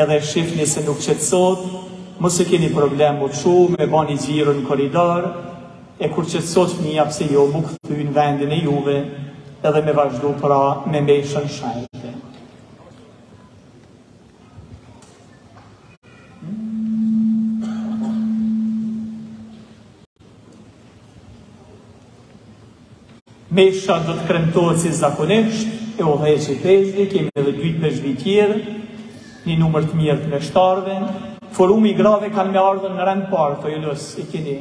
edhe shifni se nuk qetësot, mos e keni problem më të shumë, me bani gjiro në koridor, e kur qetësot fëmija pse jo mu këthy në vendin e juve, edhe me vazhdu pra me meshën shajte. Mesha do të kremtohet si zakonisht, e o dheqe pezdi, kemi edhe 2 pezdi tjerë, një numër të mirë të meshtarve, forumi i grave kanë me ardhën në rend parë, të jullës i keni.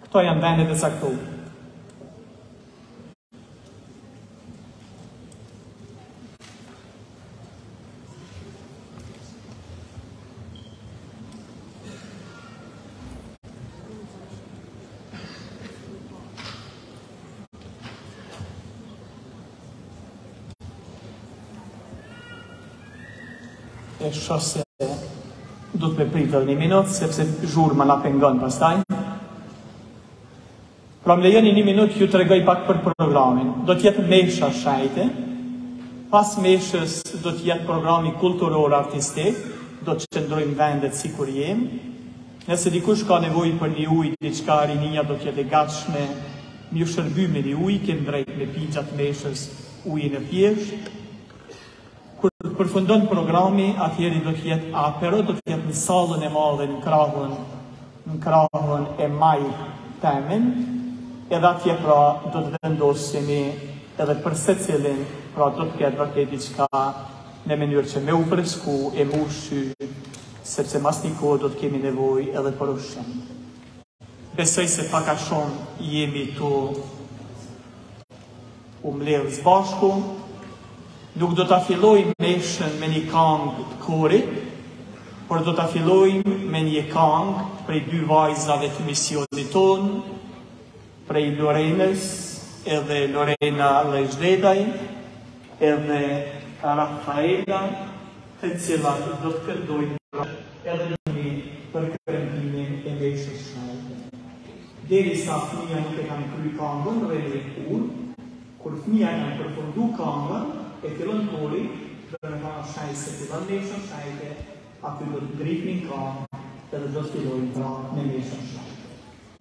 Këto janë vendet e saktu. E shose do të me pritë edhe 1 minutë, sepse zhurma na pengon pastaj. Pra më lejoni 1 minutë ju të regoj pak për programin. Do t'jetë mesha shajte, pas meshës do t'jetë programi kulturor artistik, do të qëndrojmë vendet si kur jem. Nëse dikush ka nevojë për një ujë, diçka rinia do t'jetë e gatshme, një shërby me një ujë, kem drejt me pi gjatë meshës ujin e thjesht. Kur përfundon programi, atjeri do t'jetë apero, do t'jetë në salën e madhe në krahun e maj temin, edhe atje pra do të vendosemi edhe për secilin, pra do të ketë vërtet diçka në mënyrë që me u fresku e mu shy, sepse mas një kohë do të kemi nevojë edhe për ushqim. Besoj se paka shumë jemi tu u mbledh së bashku. Nuk do ta fillojmë meshën me një këngë të korit, por do ta fillojmë me një këngë prej 2 vajzave të misionit tonë, prej Lorenës, edhe Lorena Lejshdedaj, edhe Rafaela, të cilat do të këndojnë edhe një për kremtimin e meshës shajte. Deri sa fëmija nuk e kanë kry këngën, rrëve kur, kur fëmija kanë përfundu këngën, e fillon kori, dhe në kanë shajtë se fillon meshën shajte, aty do të dripnin këngë, edhe do të fillojnë pra me meshën shajte.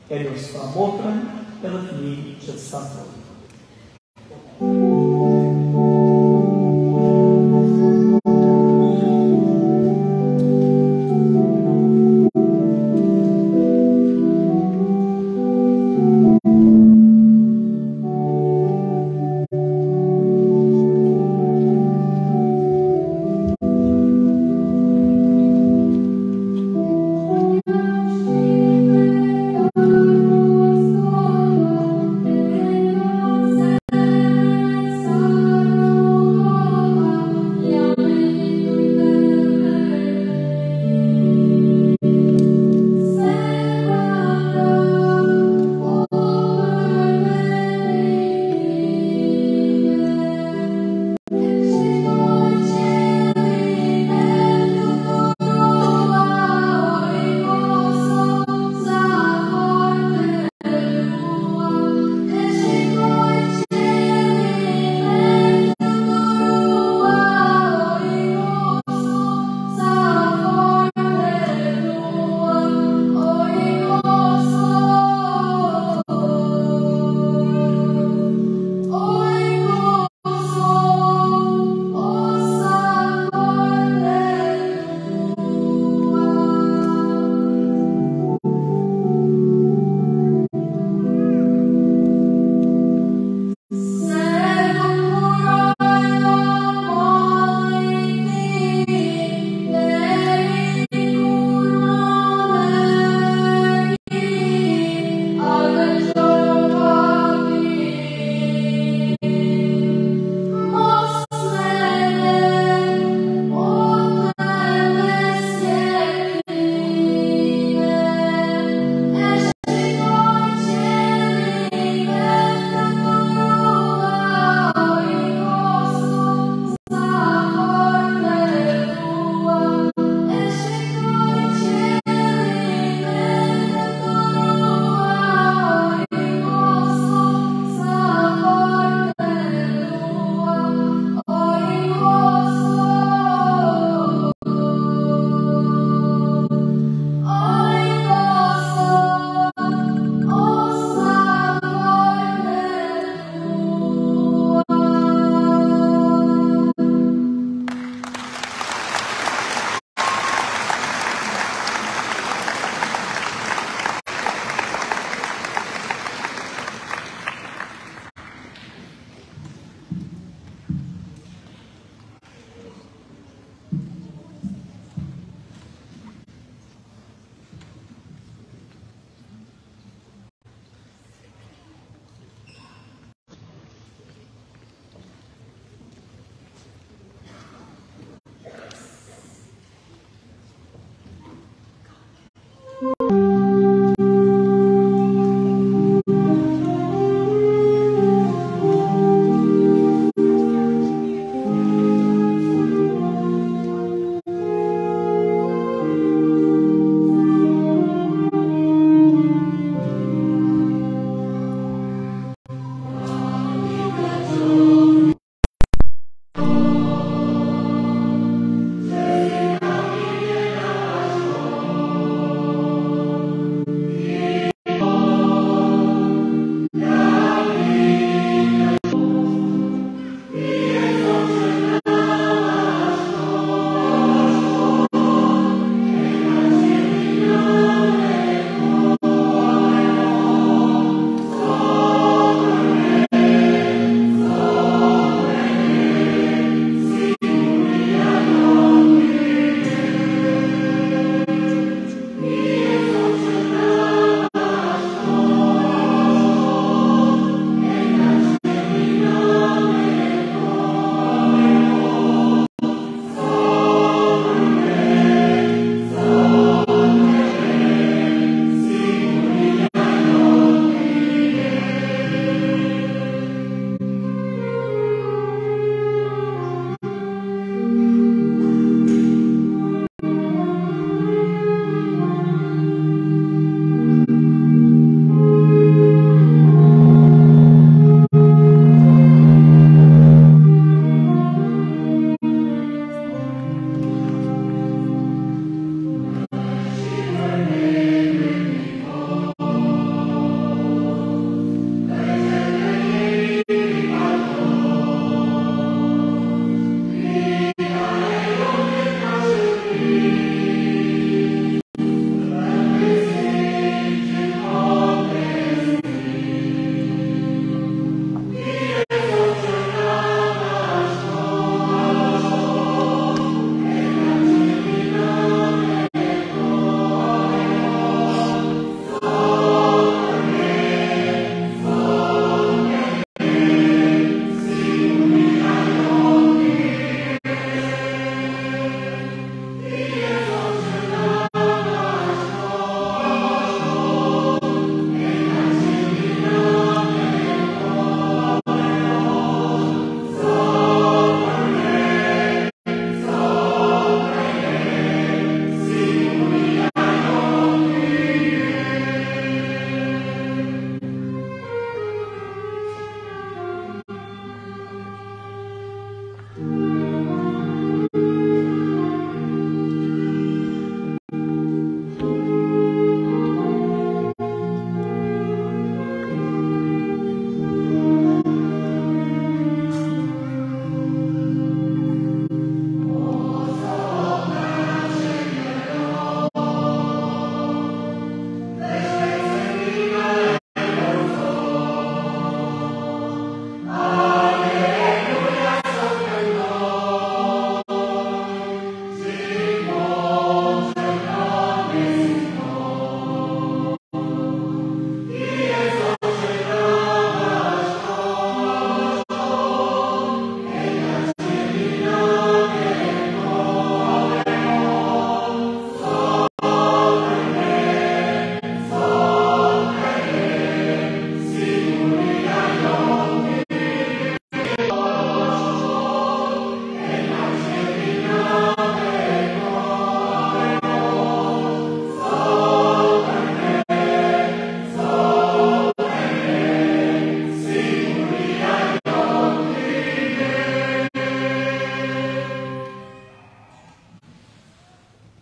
E do së pra motrën, edhe të një që të satojnë.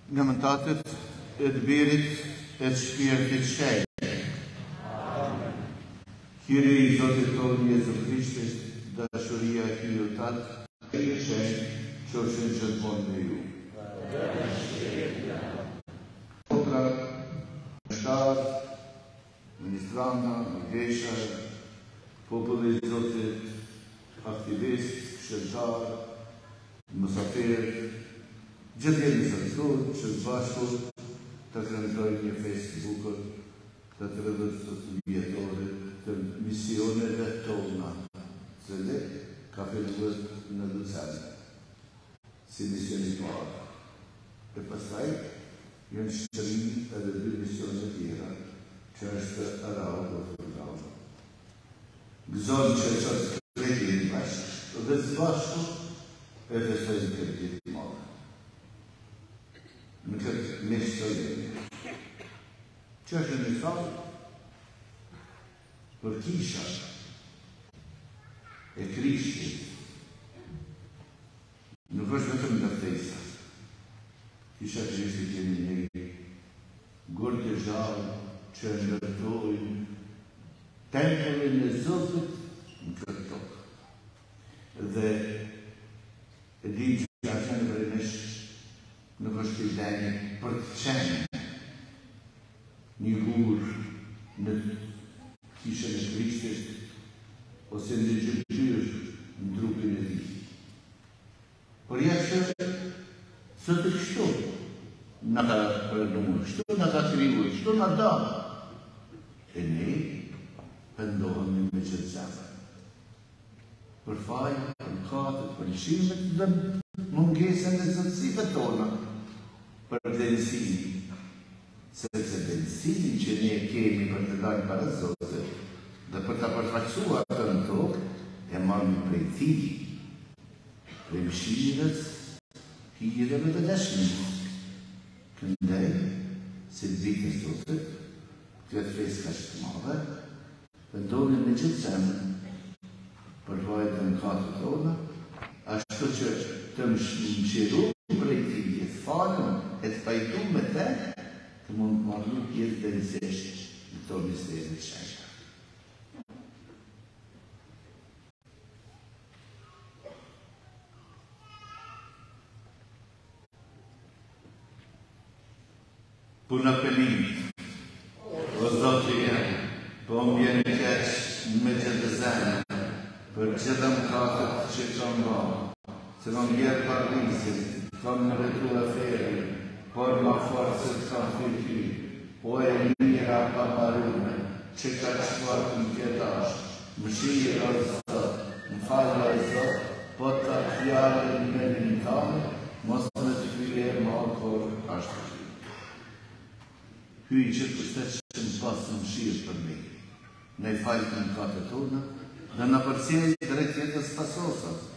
Në mëntatet e të birit e të shpirtit shenjtë. Kyrie i Zotit tonë Jezu Krishtit, dashuria e Fiut Tatë, e shenjtë, qofshin gjithmonë me ju. Potra, shtarë, ministranta, mëgesha, populli i Zotit, aktivist, shëntar, mësafer, gjithë jeni sëmëtur, që të bashku të kremtojnë një Facebook-ën të të rëdhët vjetore të misioneve tona, cële ka filluar në Lucerne, si misionimar. E pastaj, jënë shqërim edhe dy misionet tjera, që është Arau dhe Fërgau. Gëzonë që qëtë kretin bashkë, dhe të bashku e festojnë kretin madhe. Në këtë mesë të jemi. Që është në thallë për kisha e Krishtit. Nuk është vetëm nga festa. Kisha e Krishtit jemi një gurë të zhallë që ndërtojnë tempullin e Zotit në këtë tokë. Dhe e di që atë në vërëmesh nuk është i deni për të qenë një gurë në kishën e Krishtit ose në gjëgjyrë në trupin e ti. Por jashtë së të kështu në ka përnumë, kështu në ka kriju, kështu në da. E ne pëndohemi me qëtë zemë. Për fajë, për katët, për lëshimet dhe mungesën e zëtësive tona, për denësini. Sepse denësini që ne kemi për të dalë para Zotit dhe për të përfaqësuar të në tokë, e marrë prej ti, prej mëshirës, hireve dhe dashmit. Këndej, si të vitë e Zotit, këtë freska që të madhe, pëndohemi me qëtë zemë, për vajtë në katët tona, ashtu që të më shqiru prej ti, e të falën, e të pajtu me te, të mund të marru jetë dhe nësesht në to misteri të shenja. Puna penimit, o Zotë jenë, po më bjenë keqë me që të zemë, për gjithë më katët që kam bërë, se më bjerë parlisit, kam në retu aferi, por ma forësët kam fyrky, po e mira pa marume, që ka qëtuar të më kjetash, më shirë o Zot, më falë o Zot, po të fjallë në menin tanë, mos me të kryer ma kor ashtë të hyj që kështet që më pasë më shirë për me, ne i falë të më katët tona, dhe në përcjej drejt jetës pasosat.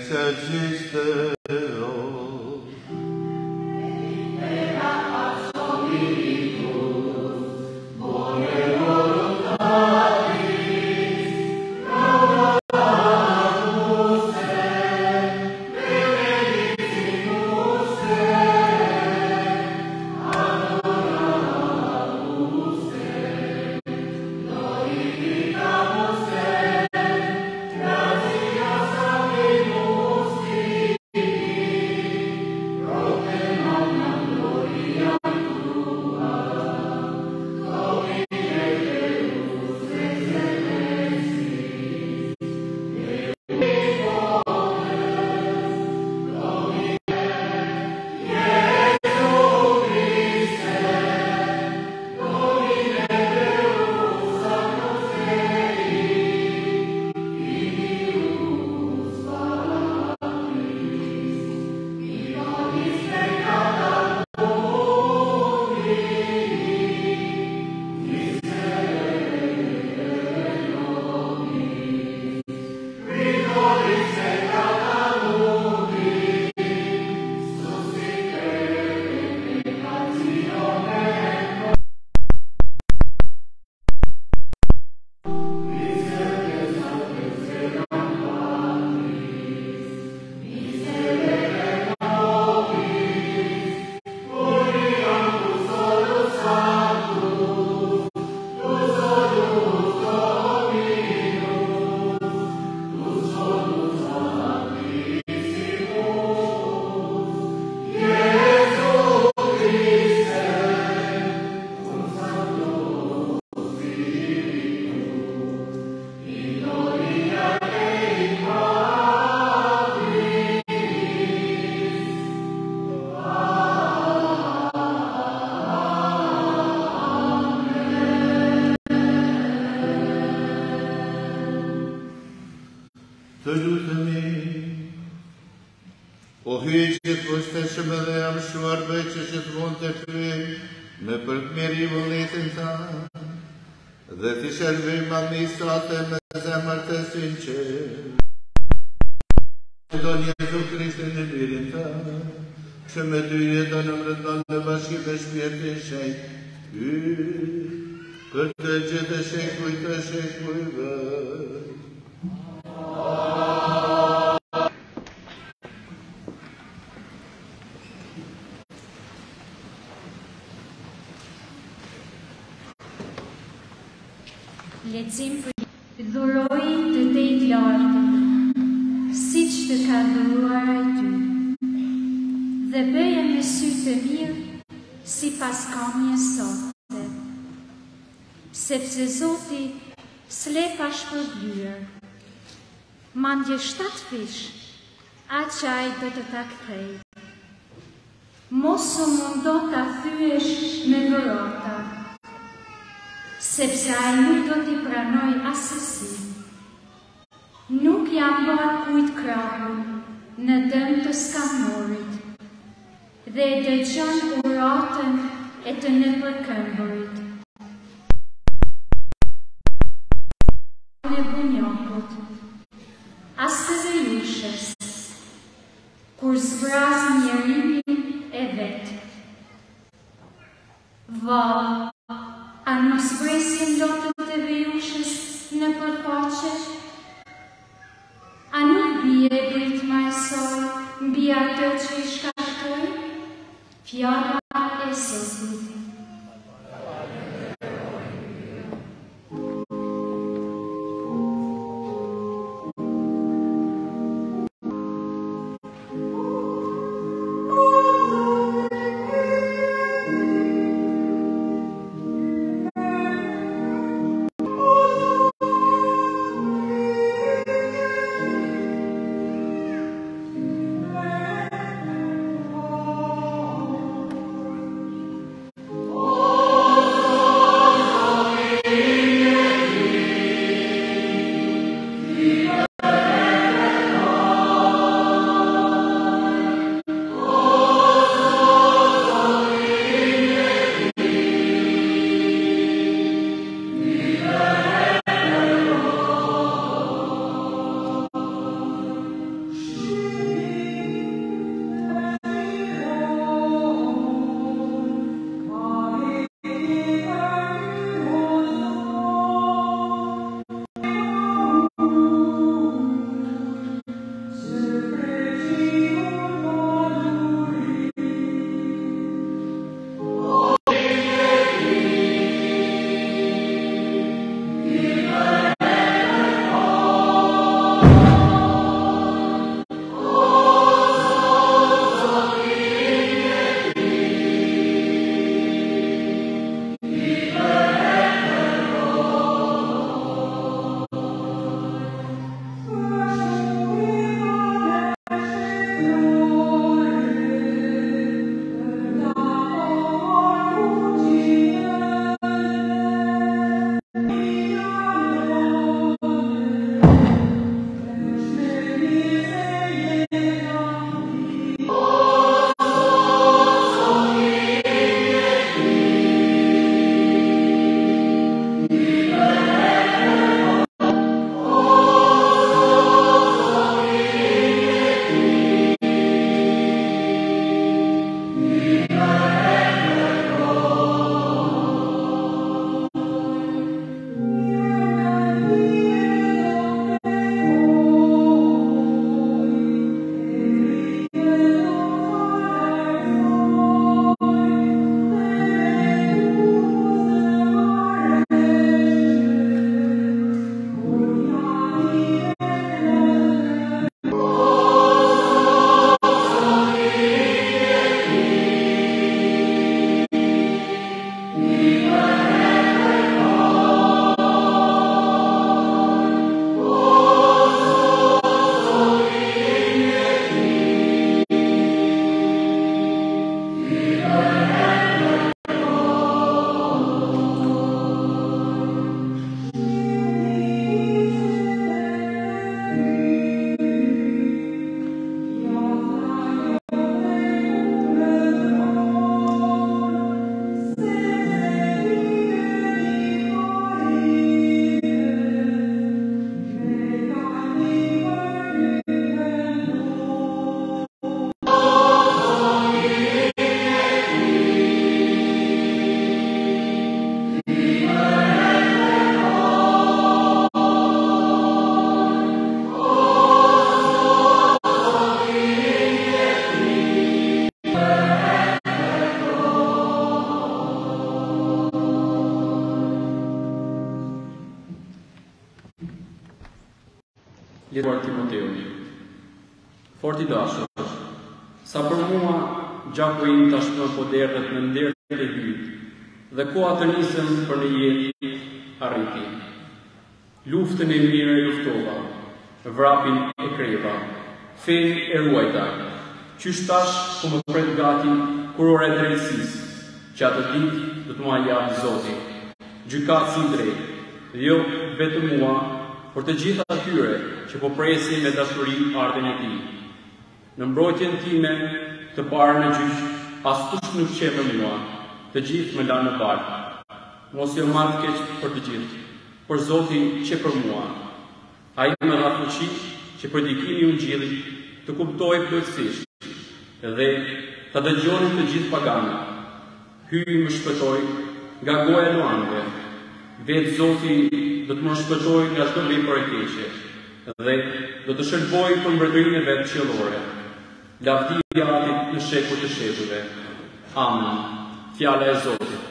exerciste të lutemi, o hyjë të shme dhe jam shuar bëjqë që të mund të ty në përkmeri vëllitin ta, dhe të shërbim administrate me zemër të sinqer. Do një Jezu Krishtin në lirin ta, që me ty jetë në mrëndon në bashki me shpirtin shenjtë, për të gjithë të shekujve. Lexim për dhuroj të tejt lartë, si që të ka dhuruar ai ty, dhe bëje me sy të mirë si pas kamje sote, sepse Zoti s'le pa shpërblyer, mandje 7 fish, aqaj do të ta kthej. Mos u mundo ta thyesh me dhurata, sepse ai nuk do t'i pranoj asesi. Nuk jam bërë kujt krahur në dëm të skamorit, dhe e dëgjon uratën e të nëpërkëmbërit. Në bunjokut, as të zëjushës, kur zbraz njerimin e vetë. Va, a nuk zbresin do të vejushës në përfaqe? A nuk bie britma e soj mbi atë që i shkaktoj? Fjala e Zotit. nderuar Timoteu. Fort i dashur, sa për mua gjaku im tashmë po derdhet në nderët e hyt, dhe koha të nisëm për në jetë arriti. Luftën e mirë e luftova, vrapin e kreva, fen e ruajta, qysh tash ku më pret gati kurora e drejtësisë, që atë ditë do të mua japë Zoti, gjykatësi i drejtë, dhe jo vetëm mua, por të gjitha atyre që po presin me dashuri ardhen e tij. Në mbrojtjen time të parë në gjyq, askush nuk qeve mua, të gjithë më lanë në balë. Mos jo marrë keq për të gjithë, por Zoti që për mua. Ai më dha fuqi që predikimi i Ungjillit të kuptoj plotësisht dhe ta dëgjonin të gjithë paganët. Hyi më shpëtoi nga goja e luanëve. Vetë Zoti do të më shpëtoj nga çdo vepër e keqe dhe do të shërboj për mbretërinë e vetë qiellore. Lavdia Atit në shekuj të shekujve. Amen. Fjala e Zotit.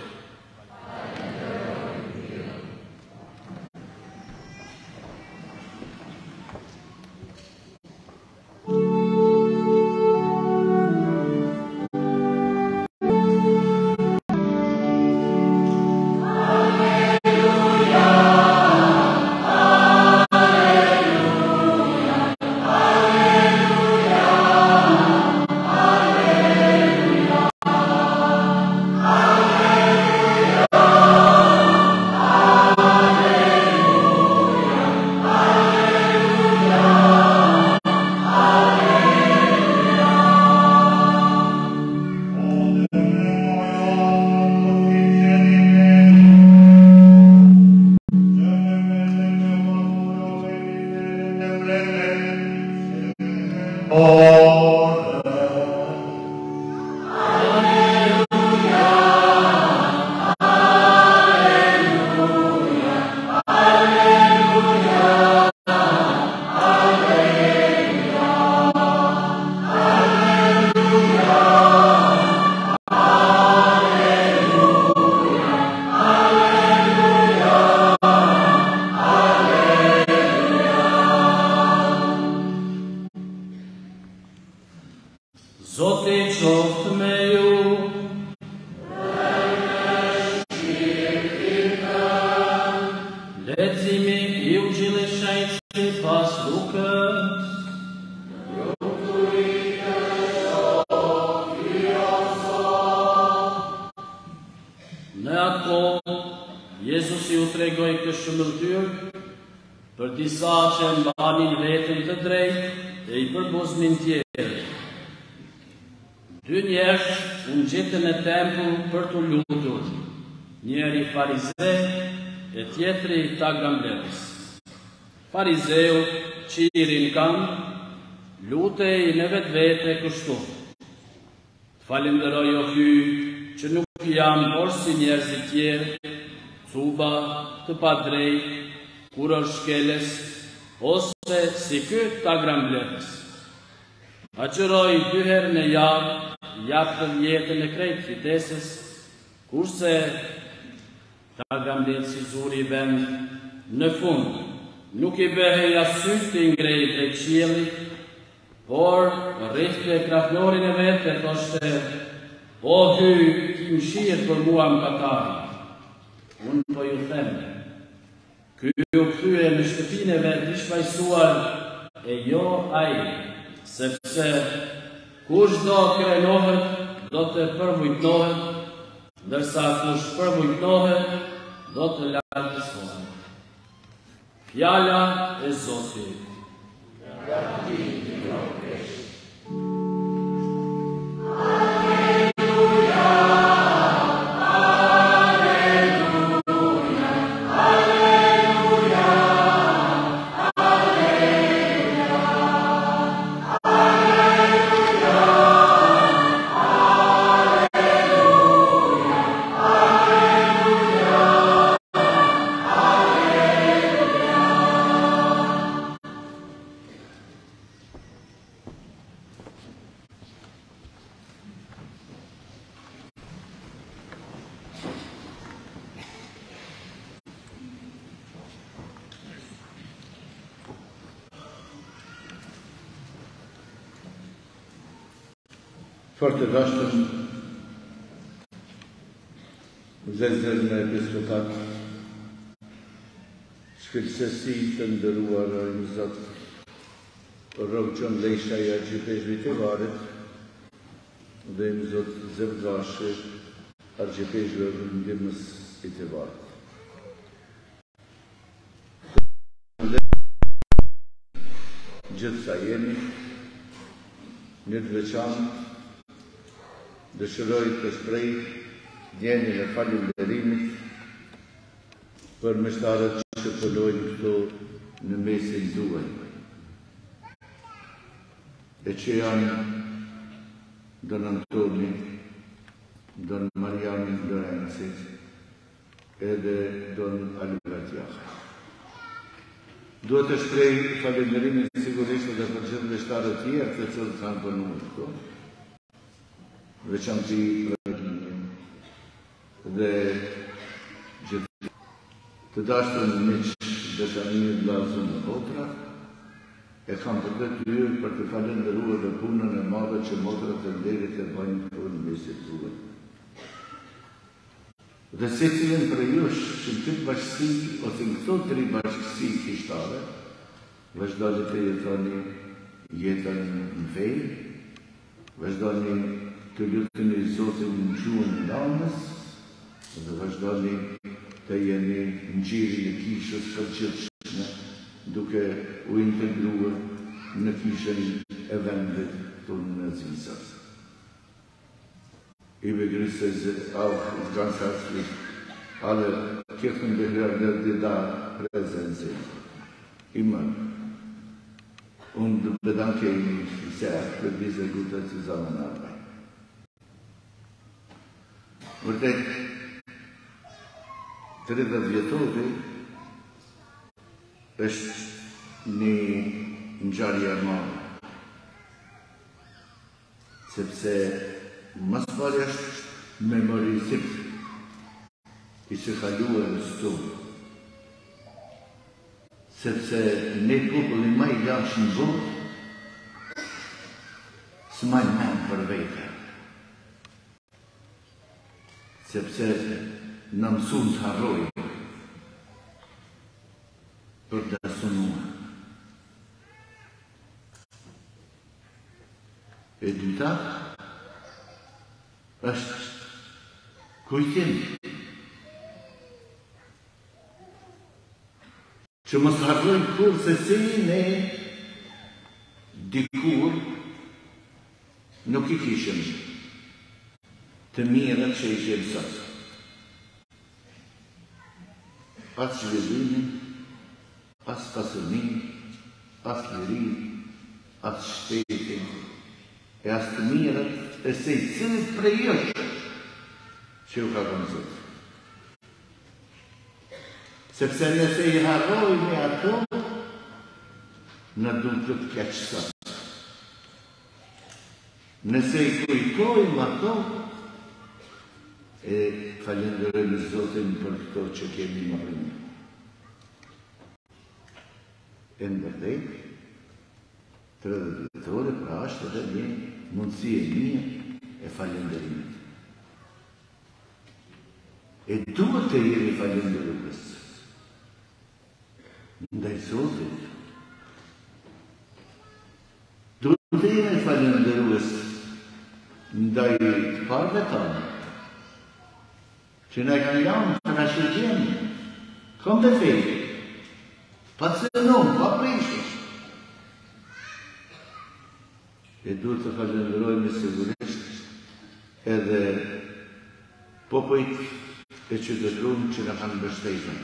Farizeu qirin kanë, lutej në vetë vete kështu. Falenderoj o Hy që nuk jam por si njerëzit tjerë, cuba të padrejt, kuror shkeles, ose si këtë ta gramblerës. Aqëroj 2 herë në javë, japë të jetën e krejt fitesës, kurse ta gramblerës si zuri i vend në fund, nuk i behej asyt të ingrejt e qiellit, por rrithte e krahnorin e vetë e thoshte, o Hy, ki mshirë për mua më katari. Unë po ju theme, ky u kthye në shtëpinë e vetë ishvajsuar e jo ai, sepse kush do krenohet, do të përvujtnohet, ndërsa kush përvujtnohet, do të lartësohet. Fjala e Zotit. Fort të dashtëm, zezër në episkopat, shkëllësësi të ndëruar në Zotë, rogë që në lejsha i argjipeshve të varet, dhe në Zotë zëvgashe argjipeshve rëndimës i të varet. Gjithë sa jeni, një të veçantë, dëshiroj të shprej djenin e falënderimit për meshtarët që pëllojnë këto në mesin duaj, e që janë Don Antoni, Don Mariani Lorenzi, edhe Don Albertiaja. Duhet të shprej falënderimin sigurisht edhe për gjithë meshtarët tjerë të cilët kanë punuar këto, veçanti Rakimin dhe gjithë të dashtën miq Beshamir Blazën e Motra, e kam për detyrë për të falëndëruar dhe punën e madhe që motrat e nderit e bëjnë këtu në mesin tuaj. Dhe secilin për jush që në këtë bashkësi ose në këto 3 bashkësi kishtare, vazhdoni të jetoni jetën në fej, vazhdoni të luteni Zotin në gjuhën e namës, dhe vazhdoni të jeni në gjirin e kishës për gjithshme, duke u integruar në kishën e vendit tonë në Zvisas. I begrüße auch ganz herzlich alle Kirchenbehörden, die da präsent sind. Immer. Und bedanke mich sehr für diese gute Zusammenarbeit. Vërtet, 30 vjetori është një ngjarje e madhe, sepse mas pari është memorizim i së kaluarës tonë, sepse ne populli më i lashtë në botë s'majnë mend për vete, sepse në mësun të harrojë për të sunuar. E dyta është kujtim që mos harrojmë kur se si ne dikur nuk i kishim të mirët që i kishim sot. Pas zhvillimin, pas pasurimin, pas lirin, pas shtetin, e as të mirët e se i cilit prej është që ju ka këmëzot. Sepse nëse i harrojnë ato, në duke të keqësat. Nëse i kujtojmë ato, e falenderojmë Zotin për këto që kemi marrë. E në vërtet, 30 vjetore pra është edhe një mundësi e një e falenderimit. E duhet të jemi falenderues ndaj Zotit. Duhet të jemi falenderues ndaj të parëve tanë, që ne kanë janë të në shërgjeni, kom të fejtë, pa të sënon, pa prishë. E duhet të falenderojmë sigurisht edhe popujt e qytetun që në kanë mbështetën.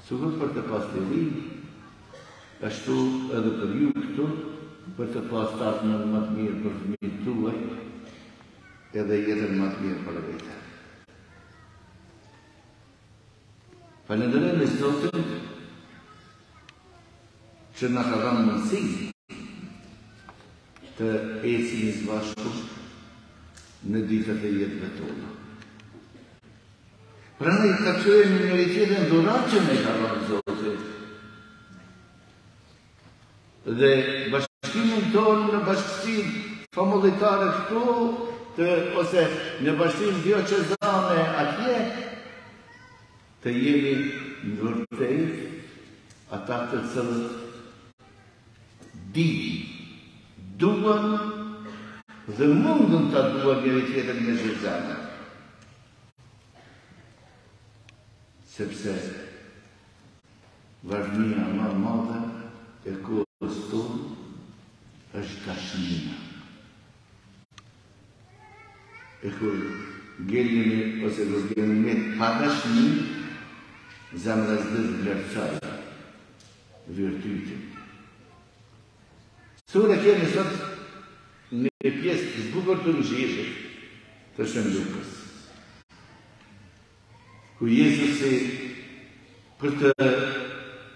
Sigur për të pas të linë, ashtu edhe për ju këtu, për të pas të atë në më të mirë për fëmijët tuaj, edhe jetën më të mirë për vete. Falenderojmë Zotin që na ka dhënë mundësi të ecim së bashku në ditët e jetëve tona. Prandaj ta çojmë njëri tjetrin dhuratë që ne ka dhënë Zoti. Dhe bashkimin tonë në bashkësi famulitare këtu, ose në bashkim diocezane atje, të jemi në vërtet ata të cilët duan dhe mundën të duan njëri tjetër me zëzana. Sepse vazhmia më e madhe e kohës tonë është dashnia. E kur gjeni ose kur gjeni me pa dashni, zemra s'dë vlerësoj virtytin. Sura kemi sot në pjesë të bukur të Injilit të Shën Lukës, ku Jezusi për të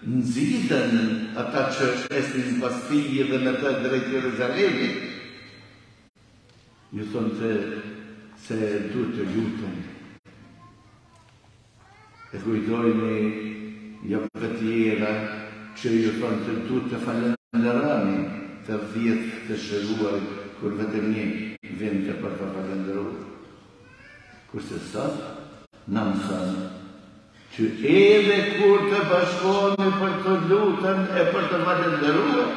nxitën ata që esnin pas tij dhe në të drejt Jeruzalemit, ju thonë se duhet të lutën. E kujdojni javë të tjera që ju thonë të duhet të falenderoni të 10 të shëruar kur vetëm një vend të për të falenderuar. Kurse sot, në mësën që edhe kur të bashkohemi për të lutën e për të falenderuar,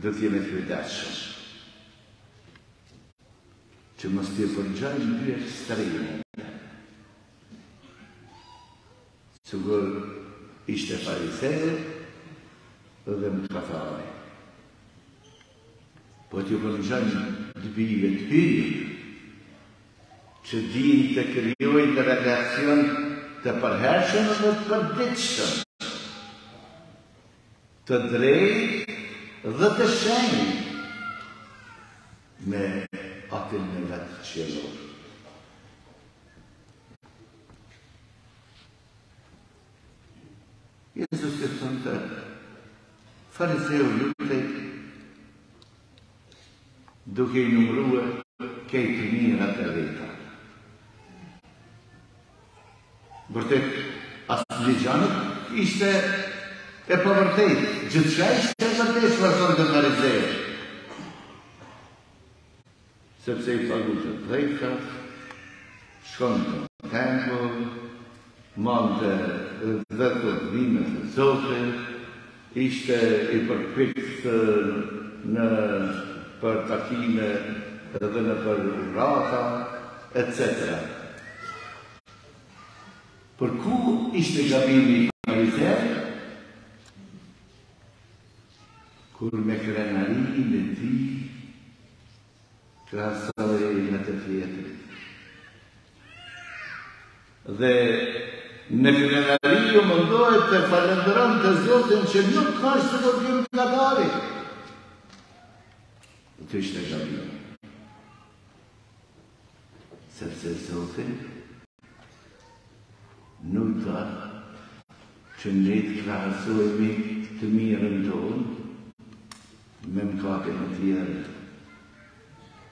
do t'jemi të kujdesshëm. Që mos t'i përgjojnë dy ekstreme. Sigur ishte fariseu dhe mëkatari. Po t'ju përgjojnë dëbive të hyrë, që din të krijojnë të relacion të përhershëm dhe të përditshëm, të drejtë dhe të shenjtë me atin në vetë qiellor. Jezus e thonë të fariseu lutej duke i numrua kejtë mirat e veta. Vërtet, asë ligjanit ishte e përvërtet, gjithçka ishte e vërtet që vazhdon të fariseu. Sepse i pagu të drejtat, shkon të tempël, mante dhe të dhimet të Zotit, ishte i përpikt për takime dhe në për urata, etc. Për ku ishte gabimi i fariseu? Kur me krenarin e tij krahasoi me të tjetrit. Dhe në krenari ju mundohet të falenderon të Zotin që nuk ka që të bëjmë nga dari. Të ishte gabim. Sepse Zotin nuk ka që ne të krahasojmë të mirën tonë me mëkatin e tjerë.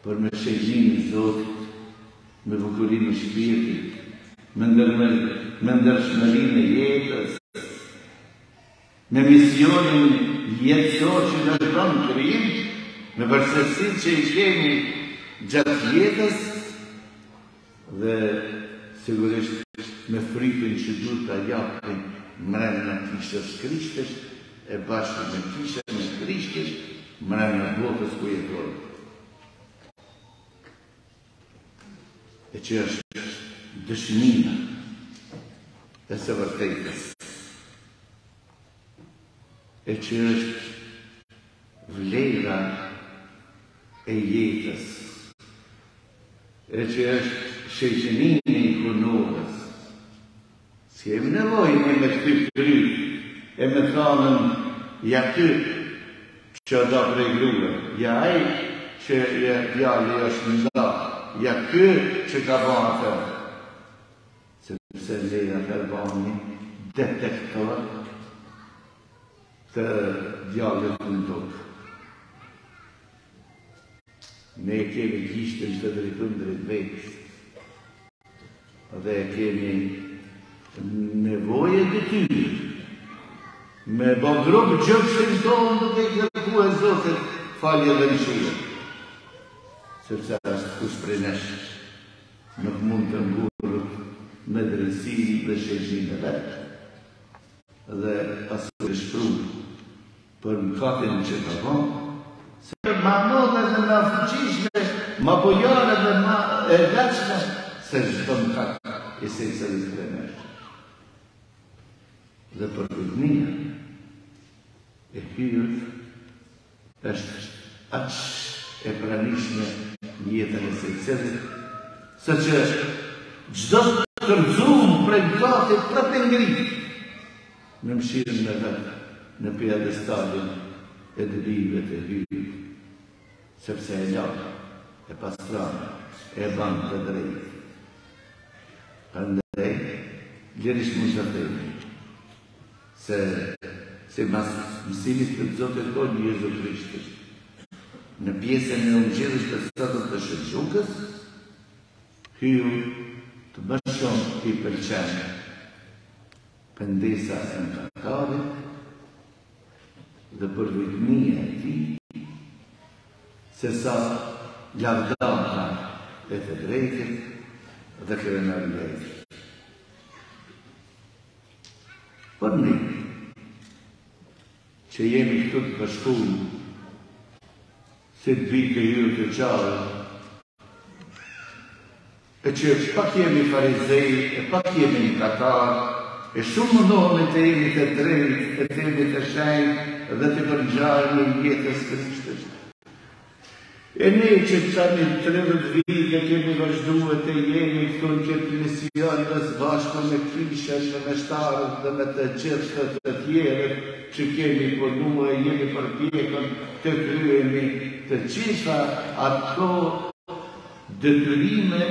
Për me shëgjim i Zotit, me bukurin e shpirtit, me ndërshmërin e jetës, me misionin jetësor që në shkron krijim, me përsesin që i kemi gjatë jetës, dhe sigurisht me frikën që duhet të japin mrenë në kishës Krishtit, e bashkë me kishën e Krishtit, mrenë në botës ku jetojnë. E që është dëshmina e së vërtetës, e që është vlera e jetës, e që është shëqenimi i punës. Si kemi nevojë me këtë kryp, e me thanën, ja ty që do pregluë, ja ai që djali është nda, ja ky që ka bërë atë. Sepse leja të bani detektor të djallit në tokë. Ne kemi gjishtën të drejtun drejt vetës, dhe kemi nevojë të ty, me bë grupë gjëksin tonë duke i kërku e Zotit falje dhe mëshirë. sepse është kush prej nesh nuk mund të ngurët me drejtësi dhe shëgjin e vetë, dhe asë të shpru për mëkatin që ka vonë, se ma modhe dhe ma fuqishme, ma bojare dhe ma e veçme, se gjithë mëkat e esencialit prej nesh. Dhe për vëdnia e hyrët është aq e pranishme një jetën esencialit, se që gjdo të rëzum prej mëkatit prapë ngrit në mshirën në vetë në pjedestalin e dëbive të hyrët, sepse e lakë, e pastranë, e banë të drejtë. Andaj, gjerisht mund të thejnë, se mas mësimit të Zotit tonë Jezu Krishtit, në pjesën e ungjillit të Satës të Shëgjukës, hyrë të më shumë i pëlqenë pëndesa e mëkatarit dhe për vetmia e tij, se sa lavdata e të drejtit dhe krenarit. Por ne, që jemi këtu të bashkuar, si të bikë ju të qarë, e që pak jemi farizej, e pak jemi në katar, e shumë mundohemi të jemi të drejt, e të jemi të shenjë, dhe të përngjarë në jetës Krishtit. E ne që tani 30 vite kemi vazhduar të jemi këtu në këtë mision dhe bashkë me kishën, me meshtarët dhe me të gjithë të tjerët që kemi punuar, jemi përpjekën të kryemi të gjitha ato detyrime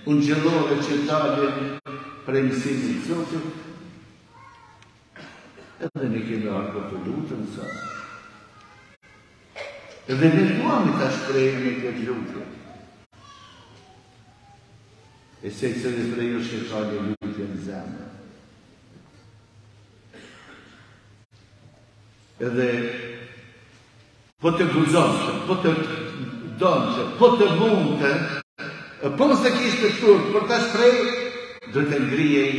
ungjëllore që dalin prej mësimit të Zotit. Edhe ne kemi ardhur të lutëm sa. Edhe ne duam ta shprehemi këtë lutje. E se cili prej jush e ka një lutje në zemër. Edhe po të guxonte, po të donte, po të mundte, po se kishte turp për ta shprehur, do të ngrihej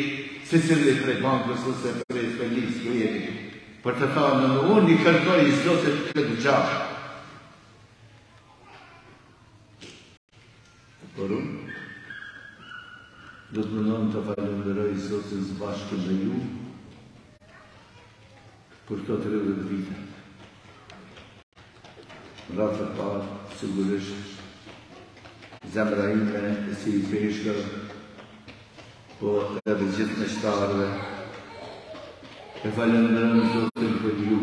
secili prej bankës ose prej familjes ku jemi, për të thënë unë i kërkoj Zotit këtë gjatë. Por unë do të mundon të falenderoj Zotin së bashku me ju për këto 30 vite. Rrafë të parë, sigurisht, zemra ime e si i peshkër, po edhe gjithë me shtarëve, e falenderoj Zotin për ju,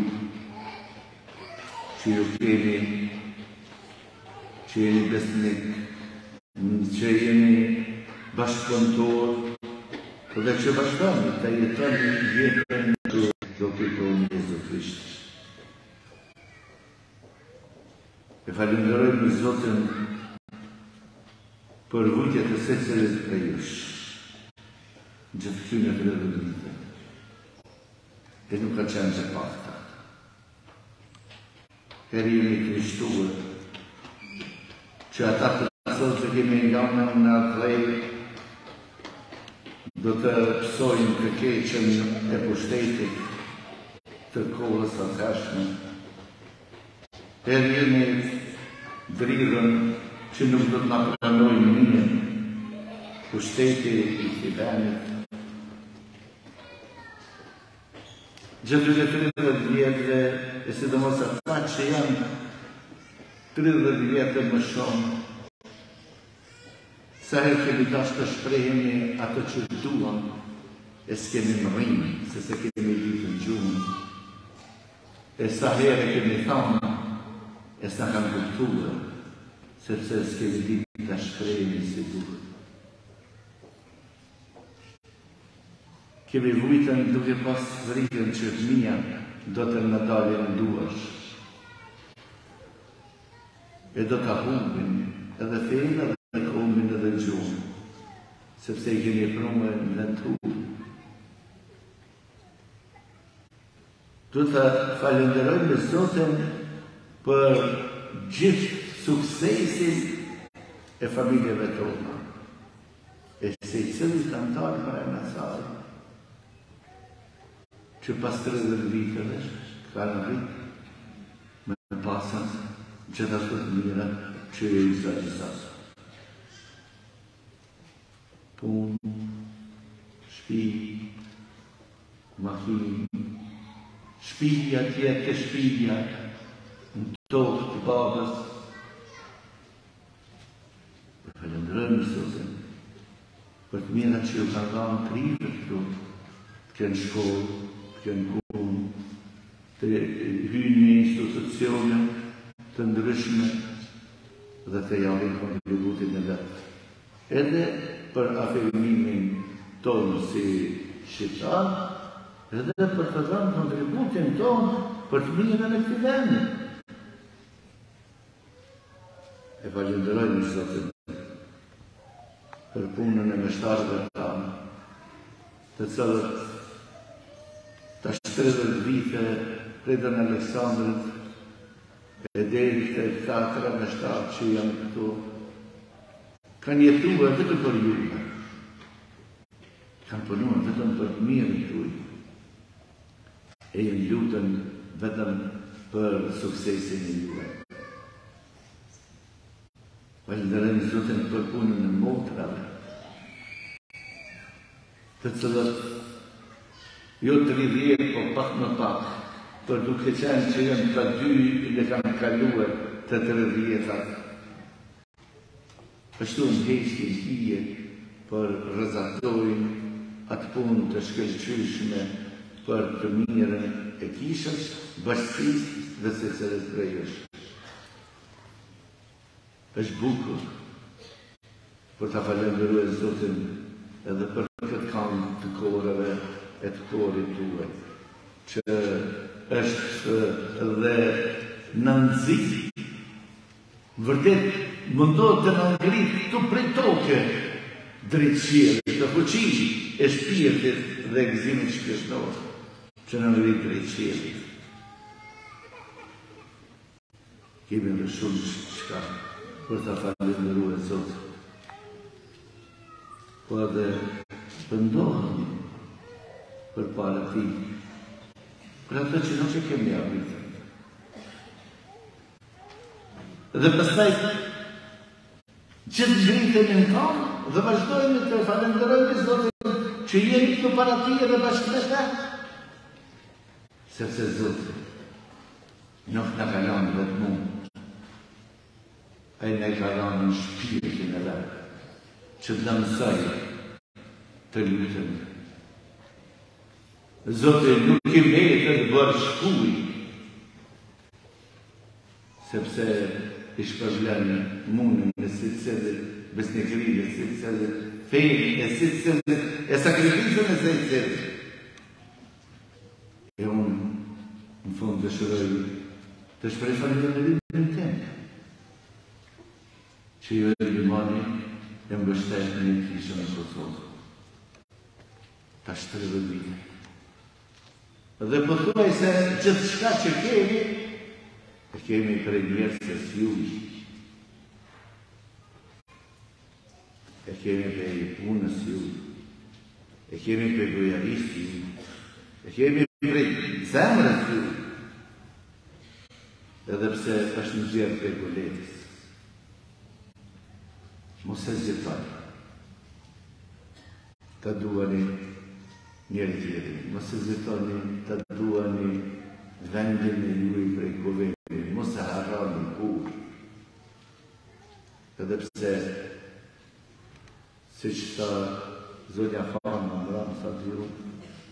që ju kemi, që jeni besnik, që jeni bashkëpunëtor, dhe që vazhdoni të jetoni jetën të Zotit tonë Jezu Krisht. E falenderojmë Zotin për vujtjet e secilit prej jush, gjithë këtyre 30 vite. E nuk ka qenë që pakta. Herë jemi krishtuar, që ata të nësot që kemi nga në atlej, do të pësojnë të keqen e pushtetit të kohës të hershme. Herë jemi dridhën që nuk do të nga pranojnë njën, pushteti i Tibenit. Gjithë dhe 30 vjetë, e sidomos ata që janë 30 vjetë më shumë, sa herë kemi dash të shprehemi ato që duam, e s'kemi më rrimë, se se kemi ditë në gjumë, e sa herë kemi thamë, e sa kanë kuptuar, sepse s'kemi ditë të shprehemi si duhet. Kemi vujtën duke pas vritën që fëmija do të në dalje në duash, e do të humbin edhe fejnë edhe humbin edhe gjumë, sepse i kemi prume në tu. Du të falenderojmë Zotin për gjithë suksesin e familjeve tona. E se i cili kantar për e nësaj, që pas 30 viteve, ka në rritë, me pasën gjithashtu të mira që e i gjithasë. Punë, shpi, makinë, shpija tjetë të shpija, në tokë të babës. Për falendrojmë Zotin, për të mira që ju ka dhënë krive këtu, të kënë shkollë, të kënë punë, të hynë një institucione të ndryshme dhe të javin kontributin e vetë. Edhe për afirmimin tonë si shqiptar, edhe për të dhënë kontributin tonë për të mirën e këtij vendi. E falenderojmë Zotin për punën e meshtarëve tanë, të cilët tash 30 vite prej Don Aleksandrit e deri te 4 meshtarë që janë këtu, kanë jetuar vetëm për juve. Kanë punuar vetëm për mirën tuaj. E ju lutem vetëm për suksesin e juve. Falenderojmë Zotin për punën e motrave, të cilët jo 30, po pak më pak, për duke qenë që janë ka 2 dhe kanë kaluar të 30-at. Ashtu në heqin hije për rrezatojnë atë punë të shkëlqyeshme për të mirën e kishës, bashkësisë dhe secilit prej jush. Është bukur për ta falenderuar Zotin edhe për këtë këngë të korave e të korit tuaj, që është dhe në nxit, vërtet mundohet të në ngrit këtu prej toke drejt qiellit, të fuqishë e shpirtit dhe gëzimit shpirtëror, që në ngrit drejt qiellit. Kemi në shumë shka për ta falenderuar Zotin. Po edhe pëndohemi për para ti, për ato që nuk e kemi arritur. Dhe pastaj gjithë ngritemi në kam dhe vazhdojmë të falenderojmë Zotin që jemi këtu para ti dhe bashkë me te, sepse Zotin nuk na ka lënë vetëm mua, ai na ka lënë shpirtin e vet, që të mësoj të lutem. Zotin nuk i mbetet bashkuj, sepse i shpërblen mundën e secili besnikëri, e secili fejnë, e secili e sakrificën e secilit. E unë, në fund dëshiroj të shpreh falënderimin tim, që ju e limoni e mbështetni në kishën e Kosovës. Tash 30 vite. Dhe pothuaj se gjithë shka që kemi, e kemi prej njerëzës juj. E kemi prej punës juj. E kemi prej bujarisë juj. E kemi prej zemrës juj. Edhe pse është në zjerë prej goletës. Mos e zgjitoni. Ta duani njëri tjetrin. Mos e zgjitoni, ta duani vendin e juaj prej govetëve. Mos e harroni kur. Edhe pse siç tha zonja Fama Mram sa diu,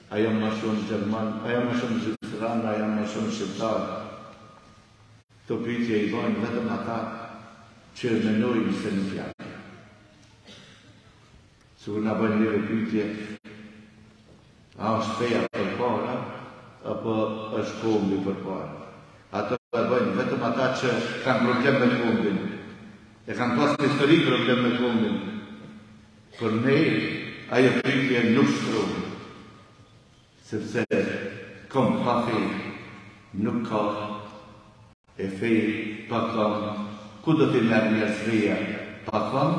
ajo më shumë gjerman, ajo më shumë zyrtaran, ajo më shumë shqiptar. Këto pyetje i bojnë vetëm ata që mendojnë se nuk janë. Sigur nga bëjnë një pyetje, a është feja për para, apo është kombi për para. Ato e bëjnë vetëm ata që kanë problem me kombin, e kanë pas histori problem me kombin. Për ne, ajo pyetje nuk shkruan, sepse kom pa fej, nuk ka, e fej pa kam, ku do t'i merë njerëz feja, pa kom,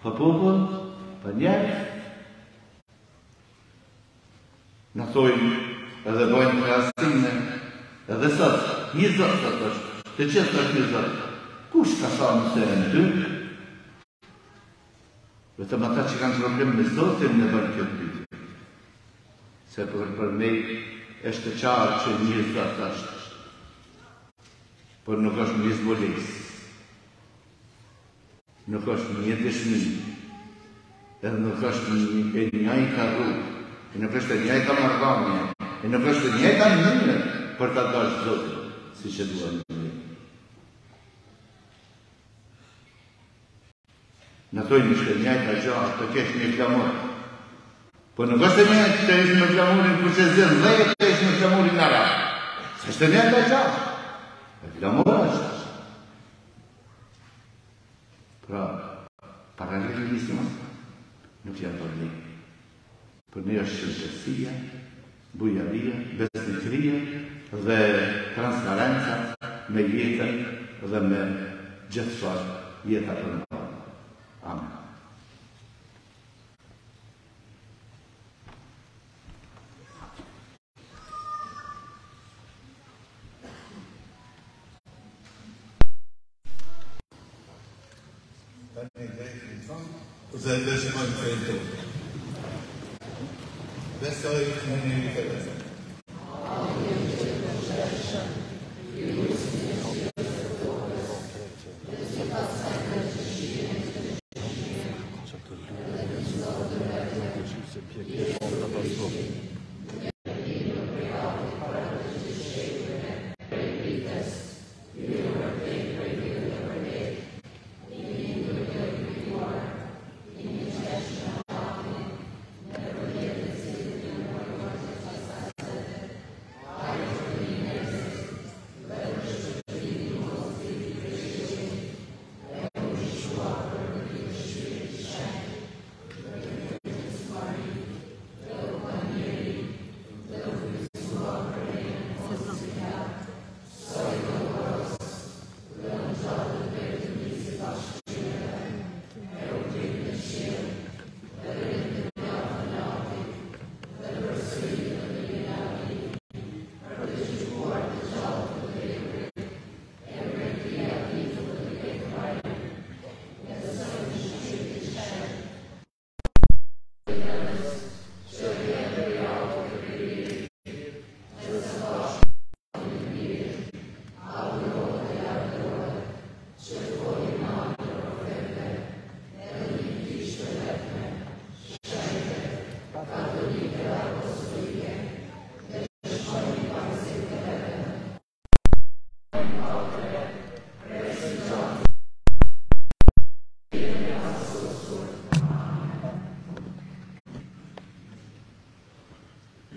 pa popull, pa njerë. Në thojnë edhe bojnë krasime, edhe sot, një zot sot është, të qëtë është një zot, kush ka sa mëse në ty? Vetëm ata që kanë problem me zotin në bërë kjo pyetje. Se për me është të qarë që një zot është, por nuk është një zbolis, nuk është një dëshmi, edhe nuk është një njëjta rrugë, nuk është njëjta marrëdhënie, nuk është njëjta mënyrë për ta dashur Zotin, siç e duam ne. Në tojnë është njëjta gjë, të kesh një flamur. Po nuk është njëjta të ishë me flamurin kur që zënë, dhe të ishë me flamurin në rrë. Së është njëjta gjë. E flamur është. Pra, paralelismë nuk janë për ne. Për ne është shëntësia, bujaria, besnikëria dhe transparenca me jetën dhe me gjithçka jeta për ne. Amen. Dhe lëshimon të e të. Besoj në një një kërëse.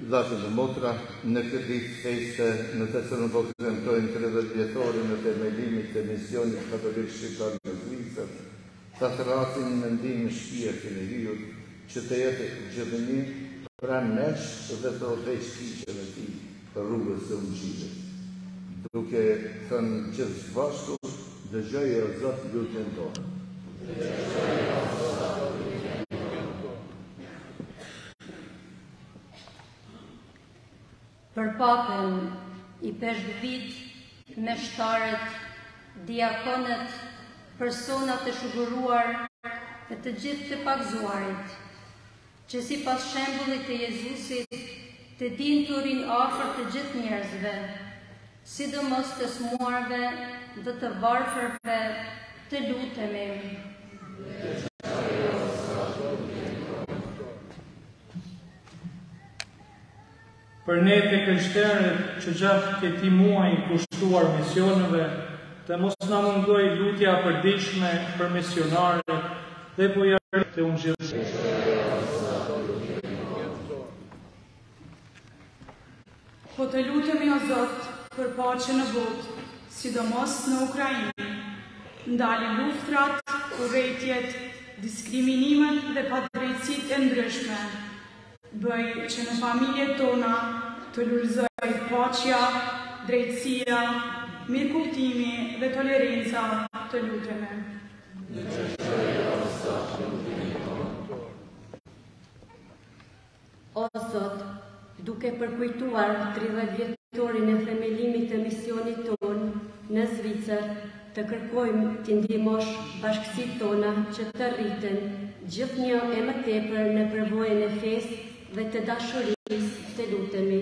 Dashur dhe motra, në këtë ditë fejse në të cilën po prezantojmë 30 vjetorin në themelimit të misionit katolik shqiptar në Zvicër, ta thrasin në mendim në shpirtin e hyut që të jetë gjithëni pranë nesh dhe të odhej shqiqen e tij për rrugës së Ungjillit. Duke thënë gjithë bashku, dëgjoj o Zot lutjen tonë. Për papën i peshgvit, meshtarët, diakonët, personat e shuguruar e të gjithë të pagzuarit, që si pas shembullit të Jezusit të dinë të rinë afër të gjithë njerëzve, sidomos të smuarve dhe të varfërve, të lutemi. Për ne të krishterët që gjatë këtij muaji kushtuar misioneve, të mos na mungoj lutja e përditshme për misionarët dhe bujarit të Ungjillit. Po të lutemi o Zot për paqe në botë, sidomos në Ukrainë, ndalë luftrat, urrëtiet, diskriminimet dhe padrejtësitë e ndryshme. Bëj që në familjet tona të lullëzoj paqja, drejtësia, mirëkuptimi dhe toleranca, të lutemi. O Zot, duke përkujtuar 30 vjetorin e themelimit të misionit ton në Zvicër, të kërkojmë t'i ndihmosh bashkësitë tona që të rriten gjithnjë e më tepër në përvojën e fesë dhe të dashurisë, të lutemi.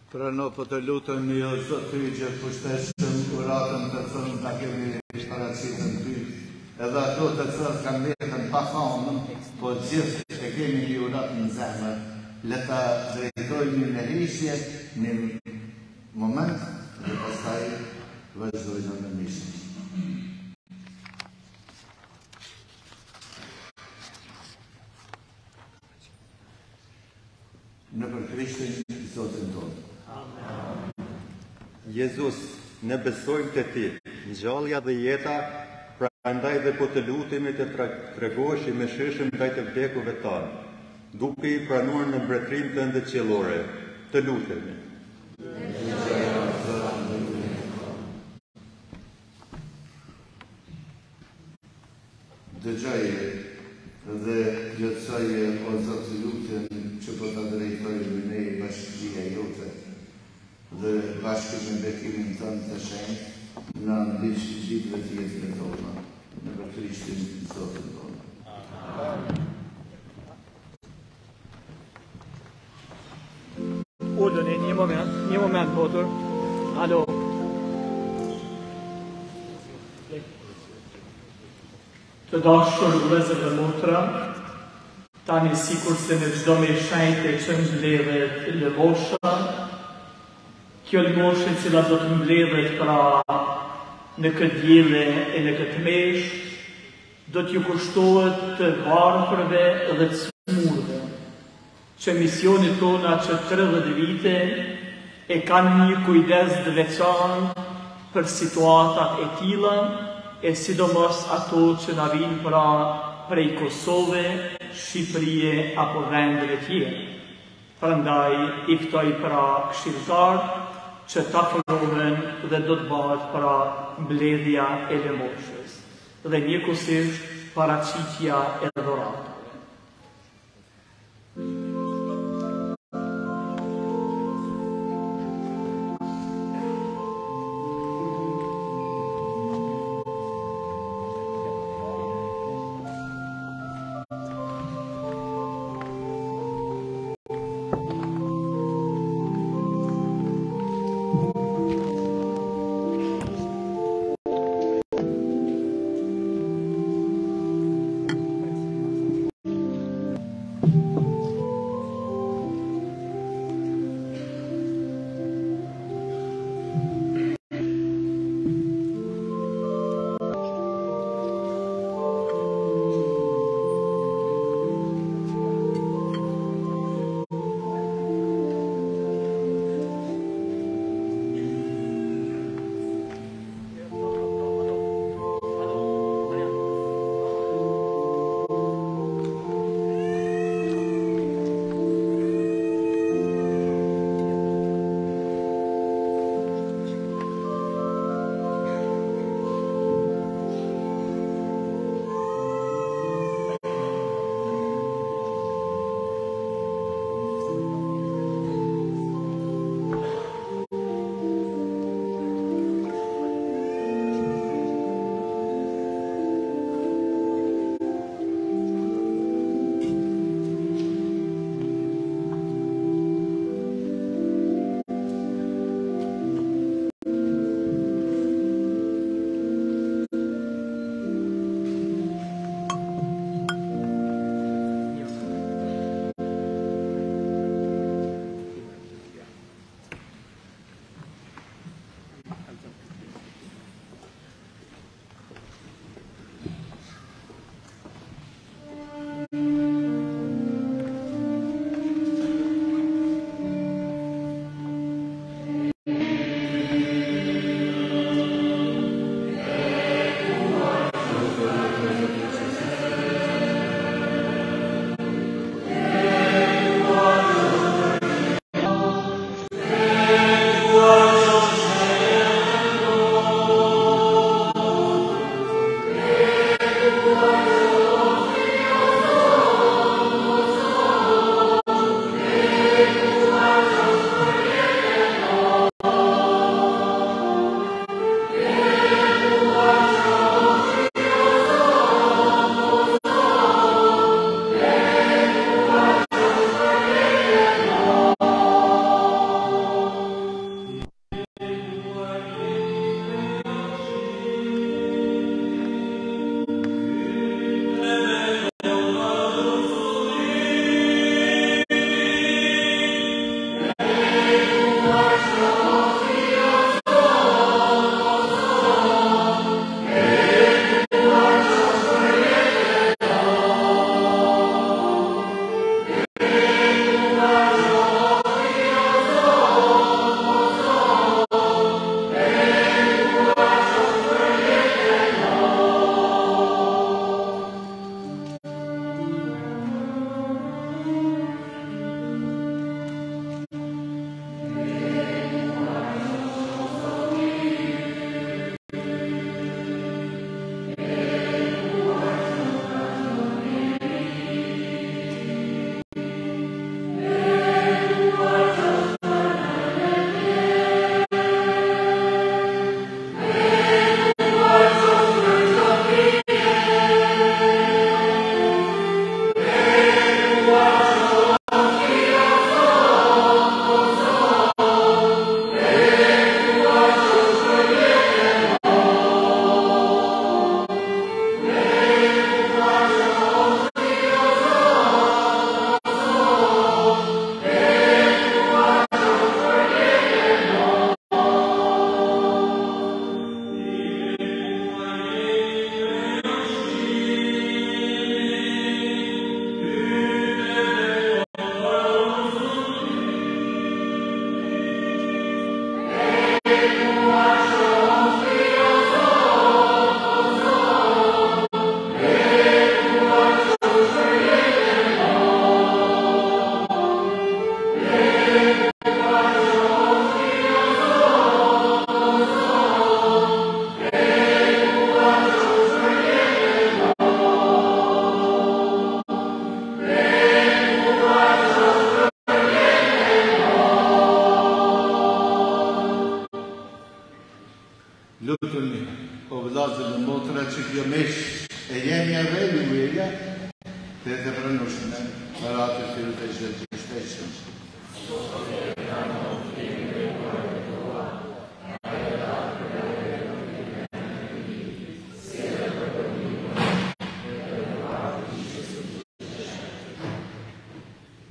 Prano po të lutemi o Zot Ty që pushteshëm uratën të thënë ta kemi paraqitën Ty, edhe ato të cilat kanë vetën pa famën, po gjithë e kemi një uratë në zemër, le ta drejtojmë në rishje në moment dhe pastaj vazhdojmë në mishë. Në për Krishtin Zotin tonë. Jezus, ne besojmë të Ti, ngjallja dhe jeta, prandaj dhe po të lutemi të tregosh i mëshirshëm ndaj të vdekuve tanë, duke i pranuar në mbretërinë Tënde qiellore. Të lutemi. Dëgjoje dhe plotësoje o Zot lutjen që po ta drejtojmë ne bashkia jote dhe bashkë me bekimin tonë të shenjtë në ndiq gjithëve të jetëve tona në për Krishtin Zotin tonë. Ullëni, një moment, Botur. Alo. Të dashur vëllezër dhe motra, tani sikur se në çdo me shenjtë që mbledhet lëvosha, kjo lëvoshe cila do të mbledhet pra në këtë dielle e në këtë mesh, do t'ju kushtohet të varfërve dhe të smurve, që misionit tona që 30 vite e kanë një kujdes të veçantë për situatat e tilla, e sidomos ato që na vinë pra prej Kosove, Shqipërie apo vendeve tjera. Prandaj i ftoj pra këshilltar që ta afrohen dhe do të bëhet pra mbledhja e lëmoshës dhe njëkohësisht paraqitja e dhuratave. Lutemi, o vëllazër dhe motra, që kjo mesh e jemi dhe lueja të të pranueshme për atë Fillit të Gjithësishëm.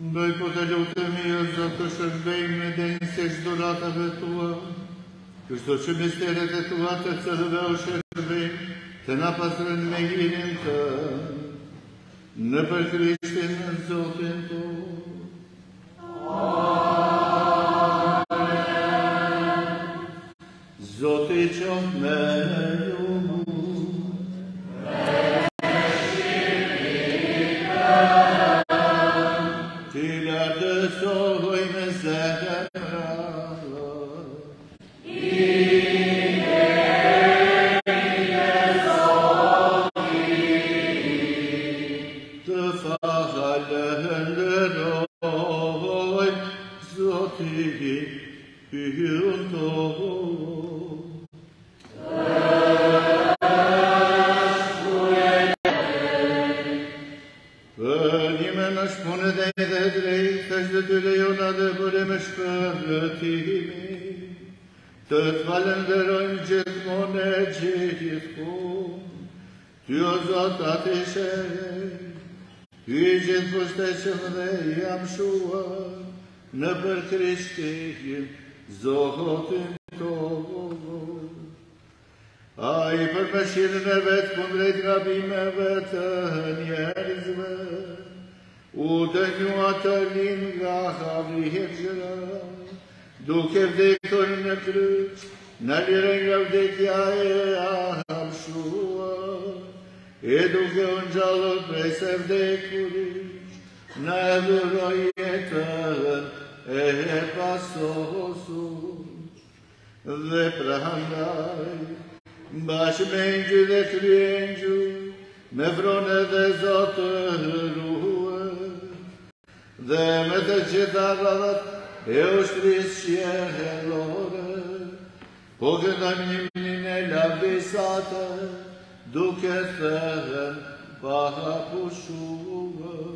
Ndoj po të lutemi, o Zot, të shërbejmë në denjësisht dhuratave tua, kështu që misteret e tua të cilëve o shërbejmë, të na pasrën me hirin të, në për Krishtin në Zotin tu. Zoti qoftë me ju. Të të falenderojmë gjithmonë e gjithkund, ty o Zot atishe, ty gjithë pushteqëm dhe jam shuar, në për Krishtin Zotin tonë. A i për mëshirën e vetë kundrejt gabimeve të njerëzve, u dënjua të linë nga havligjegjëra, duke vdekur në kryq, në lirën nga vdekja e amshua, e duke unë gjallur prej se vdekurisht, në dhuro jetën e pasosur. Dhe prandaj, bashkë me engjë dhe kryengjë, me vrone dhe zotë ruhe, dhe me të gjitha radhat e ushtrisë qiellore, po këndonimin e lavdisate, duke thënë pa pushuar.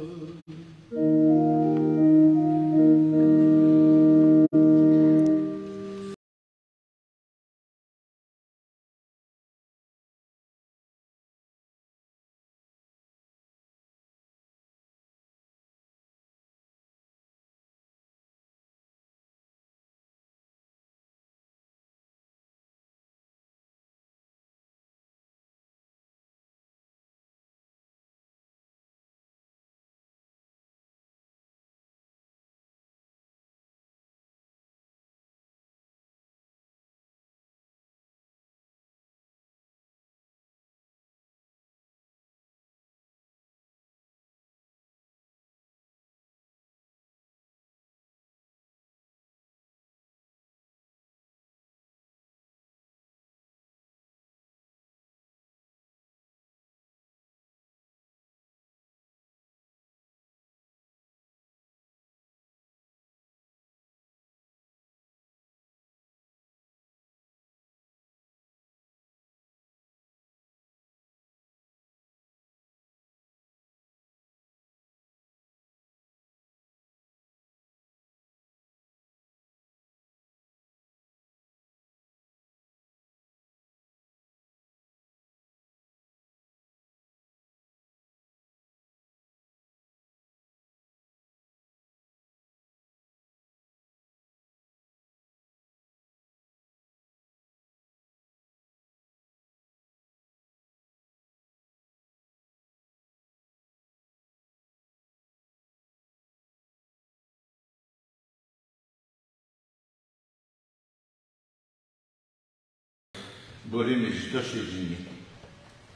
Borimi çdo shëgjini.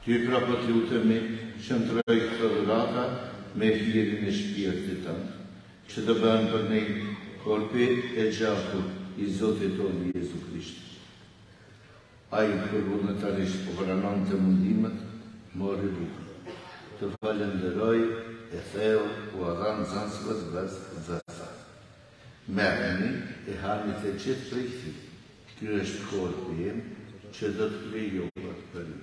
Ty pra po të lutemi, shëntroj këtë dhurata me hjerin e shpirtit tënd, që të bëhen për ne korpi e gjaku i Zotit tonë Jezu Krisht. Ai përvullnetarisht po pranon të mundimet, mori bukë. Të falenderoj e theu u adhan zansëve të zësa. Merrni e hani të gjithë prej këtij. Ky është korpi im, që do të krijohet për ju.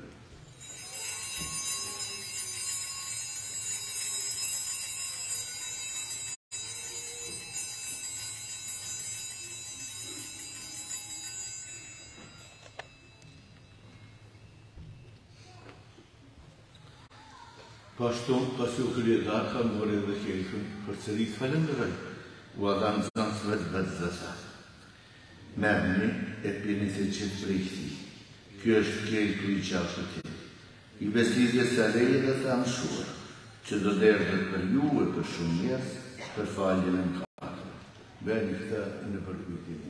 Pashtu, pasi u krye data, mori dhe kelkën, për cërit falenderoj, u adhan zansëve të zësa. Merrni e pini të gjithë prej këtij. Kjo është kelku i qafshët tim, i besitjes së leje dhe të amshuar, që do derdhet për ju e për shumë njerëz për faljen e mëkateve. Bëni këtë në përkujtim.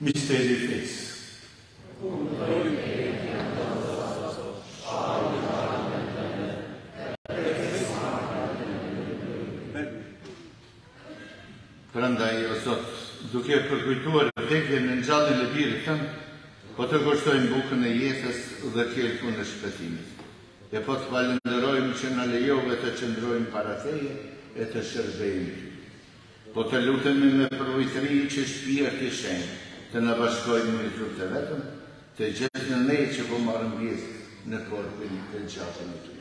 Misteri i fesë. Prandaj, o Zot, duke përkujtuar vdekjen e ngjalljen e birit tënd, po të kushtojmë bukën e jetës dhe kelkun e shpëtimit. E po të falenderojmë që na lejove të qëndrojmë para Teje e të shërbejmë Ty. Po të lutemi me përvojtëri që shpirti i shenjtë të në bashkojmë me trup të vetëm, të gjithë në ne që po marrëm pjesë në korpin të gjatën e Ty.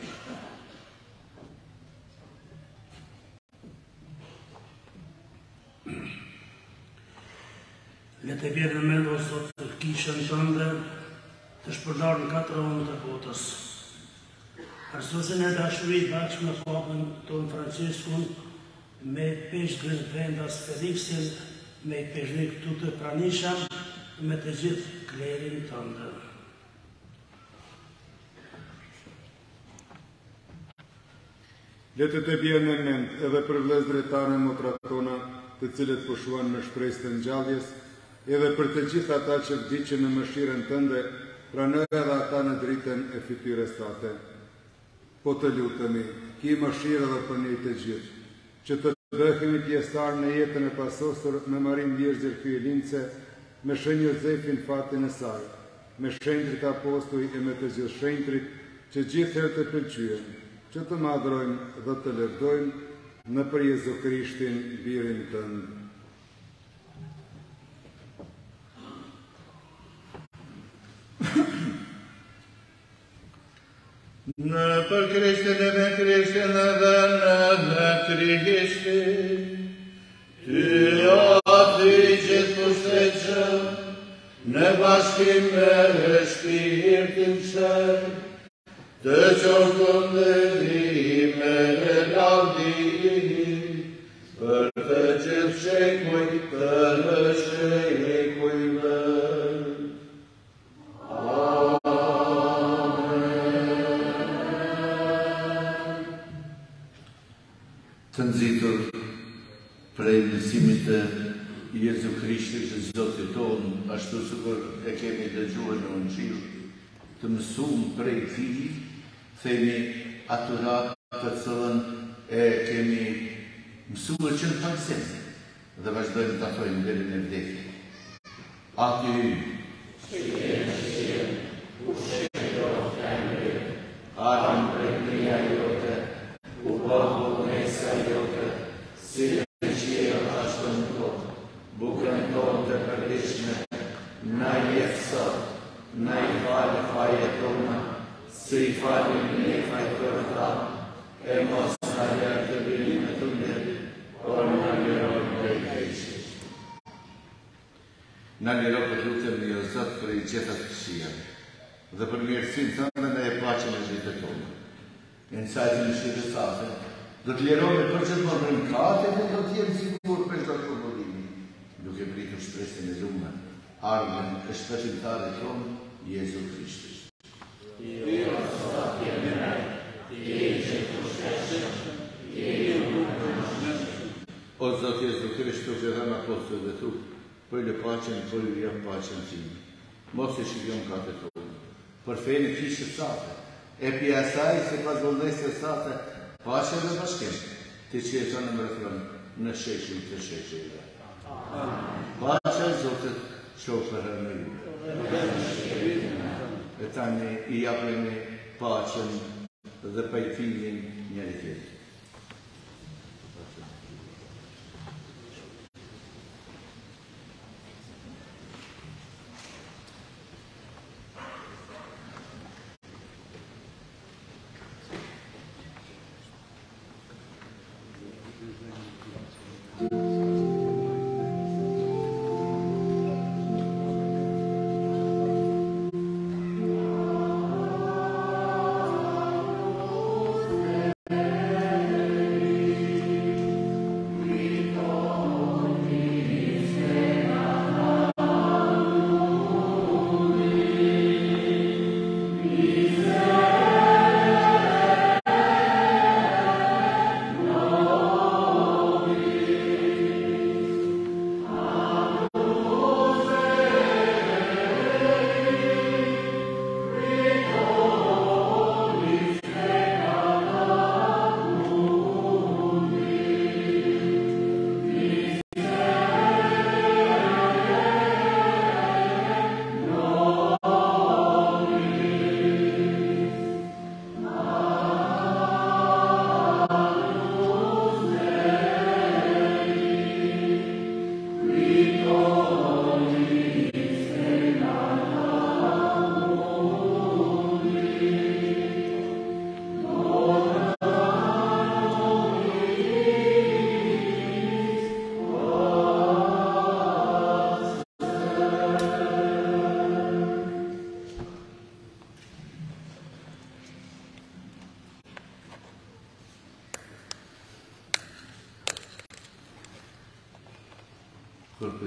Le të bjerë në mend, o Zot, të kishën tënde të shpërndarë në 4 anët e botës. Arsuesin e dashurit bashkë me Papën tonë Franciskun, me Peshkën Vendas Felixin, me I peshni këtu të pranishëm me të gjithë klerin tënde. Letë të bjerë në mend edhe për vlezërit tanë motra tona, të cilët pushuan me shpresë të ngjalljes, edhe për të gjithë ata që vdiqën në mëshirën tënde, pranoj edhe ata në dritën e fytyrës tate. Po të lutemi, ki mëshirë edhe për ne të gjithë, që të bëhemi pjesëtar në jetën e pasosur me Marin Vjergjër Kryelince, me shenjë Jozefin fatin e saj, me shenjtrit apostoj e me të gjithë shenjtrit që gjithë herë të pëlqyen, që të madhrojmë dhe të lëvdojmë në për Jezu Krishtin, birin tënd. Në për Krishtin e me Krishtin dhe në Krishtin, ty aty gjithë pushteqëm, në bashkim me shpirtin shërë, të qoftë ndërlime e lavdi, për të gjithë shekuj, për shekujve. Të nxitur prej mësimit të Jezu Krishtit që Zotit tonë, ashtu sikur e kemi dëgjuar në Ungjil, të mësuar prej Tij, themi aturat të cilën e kemi mësuar që në palësim dhe vazhdojmë të thojmë deri në vdekje. Aty që je në qiell, u shkëndroft ka ngri, arën prej mia jote, u bëhu mesa jote, si në qiell ashtu në tokë, bukën tonë të përditshme, na jep sot, na I falë fajet tona, se I falim ne fajtërë ta, e mos na lërë të bëllimë të ndërë, por na lëroj prej keqit. Na lëroj për lutëm një Zot për I gjitha të këqija, dhe për mirësinë tënde ne e paqen e jetës tonë. Në sajtën e shitës sate, do të lërojmë për gjithmonë rënkate dhe do të jemi sigur për çdo problemi, duke pritur shpresën e lumë, ardhmen e shpëtimtarit tonë, Jezu Krishtit. O Zot Jezu Krishtu që dhe në apostëve dhe tu, për lë paqen, për lë jam paqen time. Mos e shikjon ka të tonë. Për fejnë kishë sate, e pja saj se pas vëllësë sate, paqen dhe bashkim, të që e të në mërëfrën në sheshim të sheshime. Paqen Zotit qofë për hërë ju. E tani I japemi paqen dhe pajtimin njëri tjetër.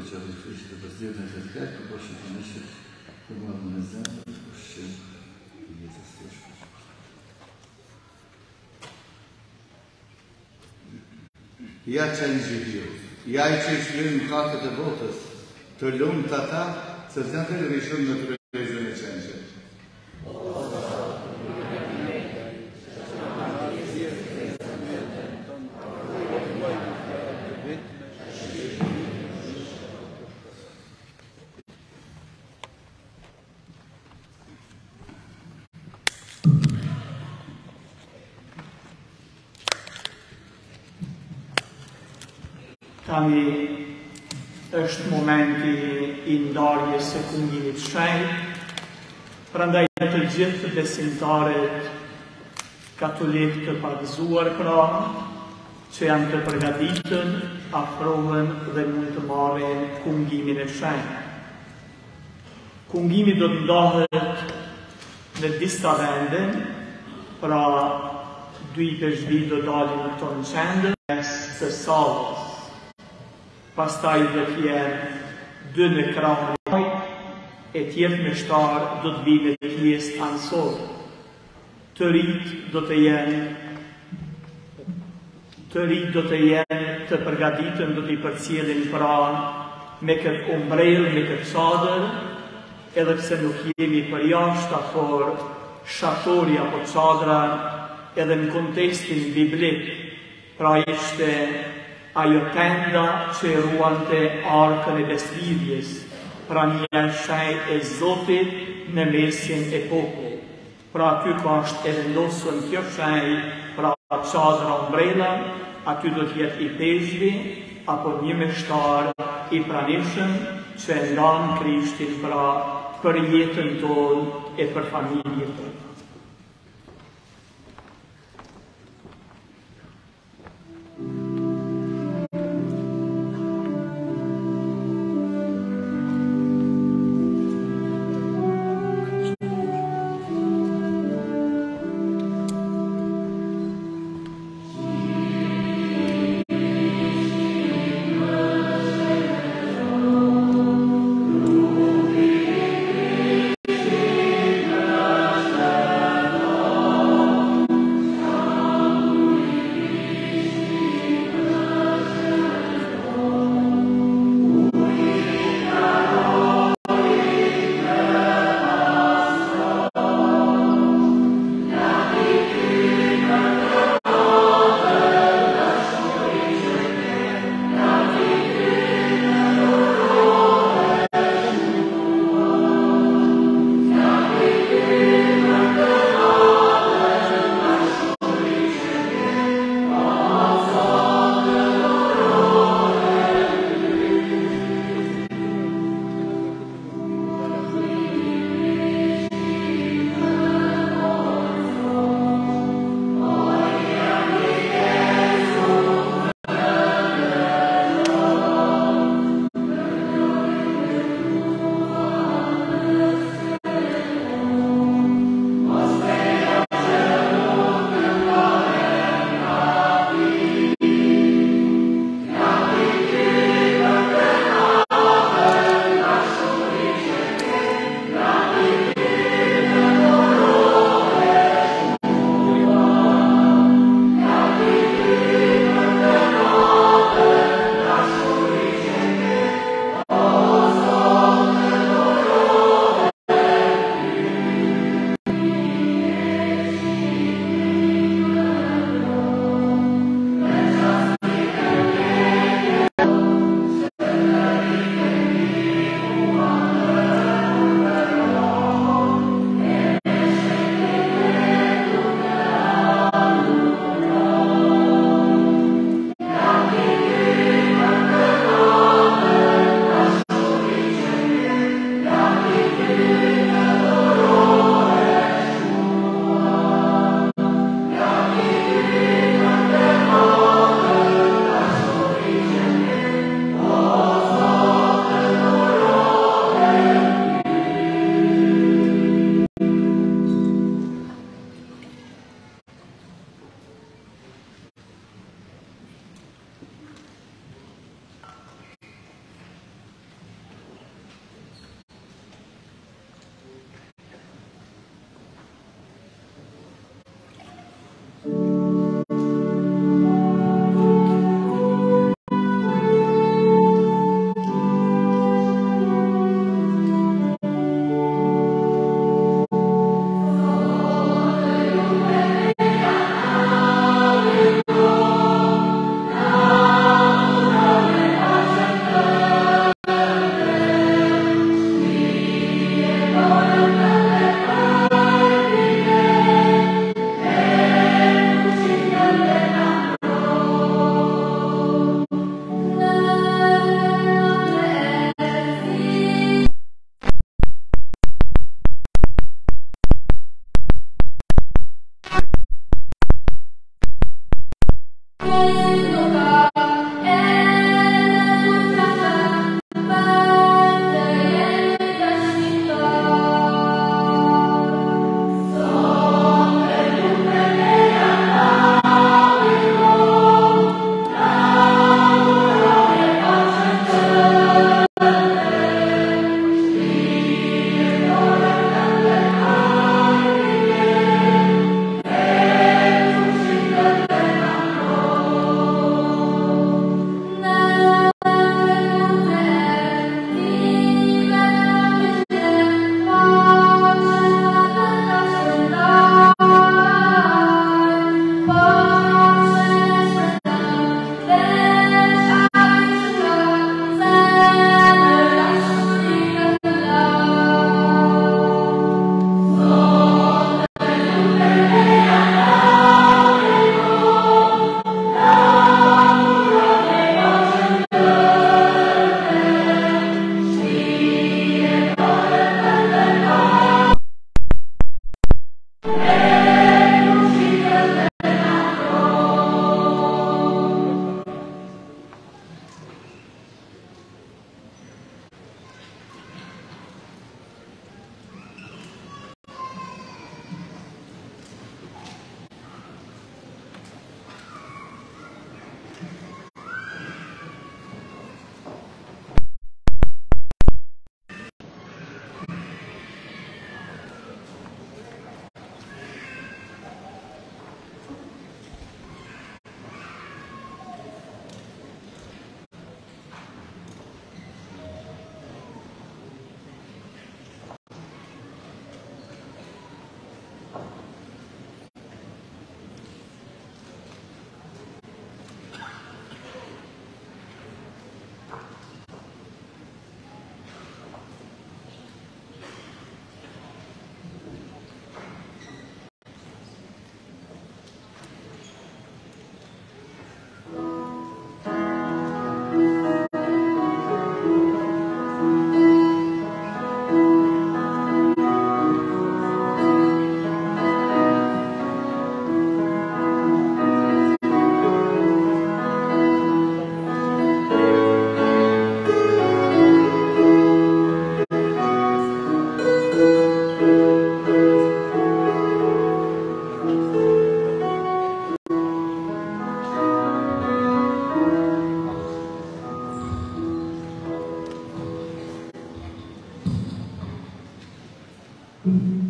që të fishë të përzirë në të të kajtë, po që të nëshë për më në zemë, po që të jetës të shpërë. Ja që në gjithjo, ja i që i shlirin në katët e botës, të lumë të ata, se të janë të rishun në të rejzën e qenëgjë. Tani është momenti i ndarjes së kungimit shenjtë, prandaj të gjithë besimtarët katolik të pagëzuar pra, që janë të përgatitën, afrohen dhe mund të marrin kungimin e shenjtë. Kungimi do të ndahet në disa vende, pra 2 peshqi do dalin në këto në qendër, të sallës. Pastaj do t'jenë 2 në krahun e majt, e tjetë me shtarë do të vinë në pjesë ansorë. Të rritë do të jenë të përgatitën, do t'i përcjellin pra me këtë umbrellë, me këtë çadër, edhe pse nuk jemi për jashtë, por shatori apo çadra edhe në kontekstin biblik, pra ishte ajo tenda që ruante arkën e besëlidhjes, pra një shenjë e Zotit në mesin e popullit. Pra aty ka është e vendosur kjo shenjë, pra çadra umbrella, aty do të jetë i peshqi apo një meshtar i pranishëm që e ndan Krishtin pra për jetën tonë e për familjen tonë. Amen. Amen.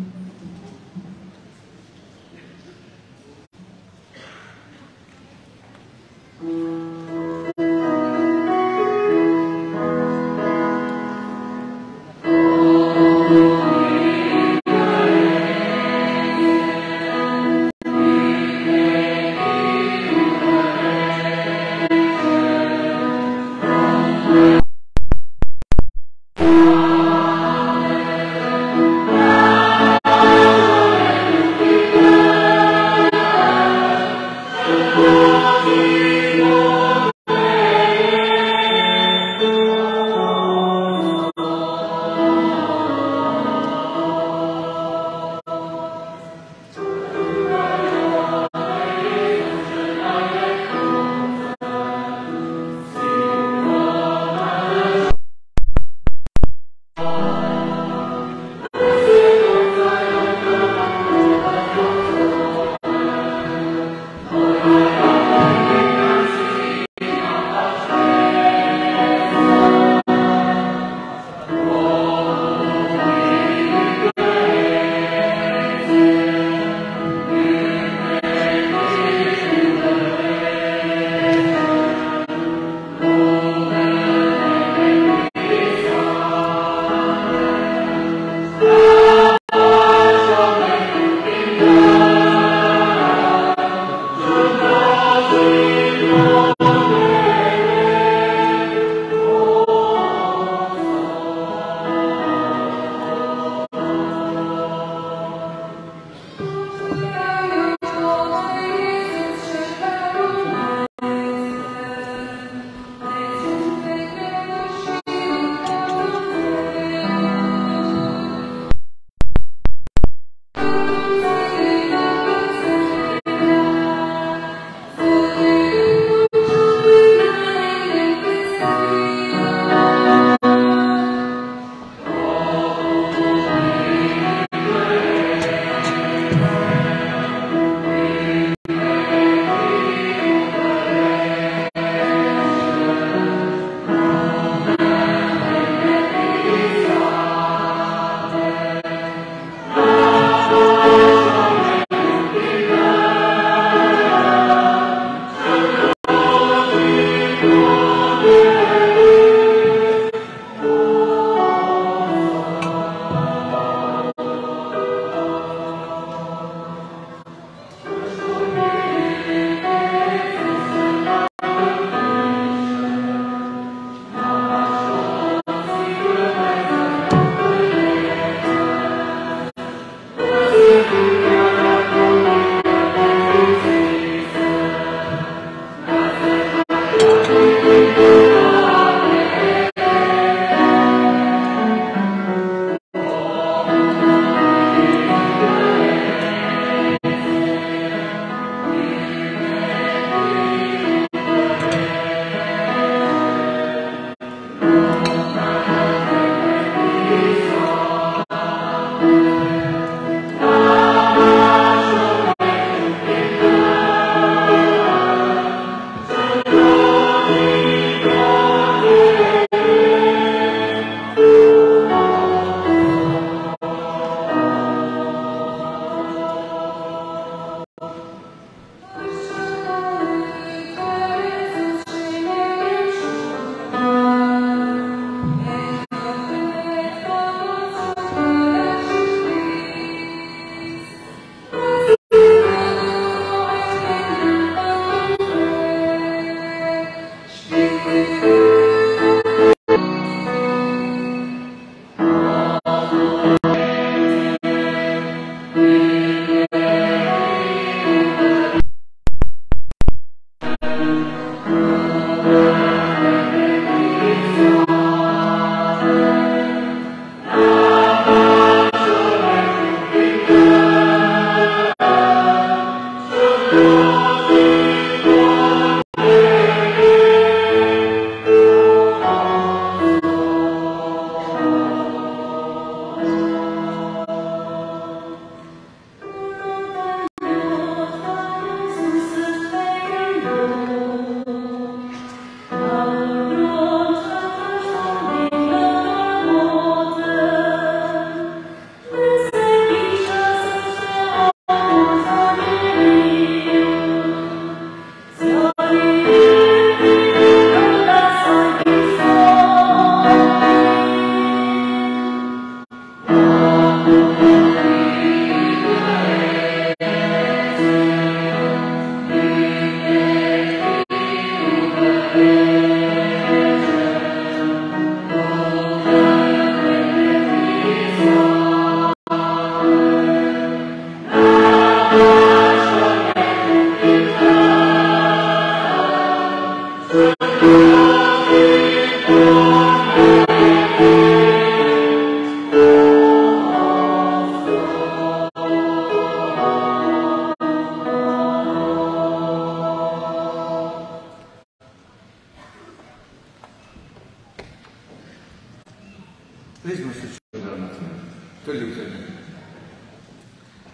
Të lutemi.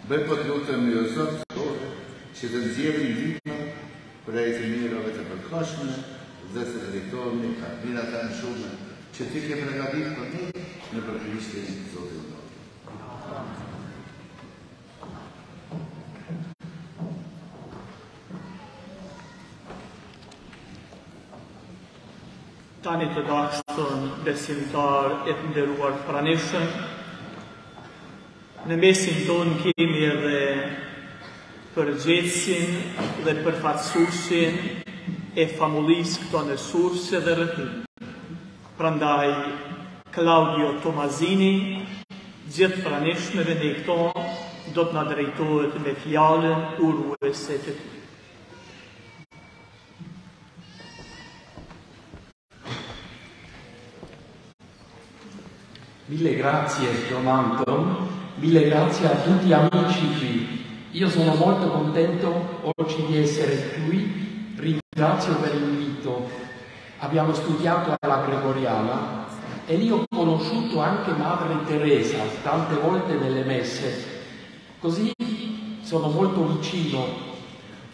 Bëj po të lutemi o Zot, që të nxjerrim ndihmë për ai të mirave të përkohshme dhe të drejtohemi ka mirat tanë shumë që ti ke përgatitur për ne në Krishtin e Zotit. Tani të dashur besimtar e të nderuar pranishëm, në mesin tonë kemi edhe përgjegjësin dhe përfaqësuesin e famullisë këto në Surse dhe rrethim. Prandaj Claudio Tomazini, gjithë pranishmeve ne këto, do të na drejtohet me fjalën uruese të tij. Mille grazie Don Anton, mille grazie a tutti gli amici qui. Io sono molto contento oggi di essere qui, ringrazio per l'invito. Abbiamo studiato alla Gregoriana e lì ho conosciuto anche Madre Teresa tante volte nelle messe. Così sono molto vicino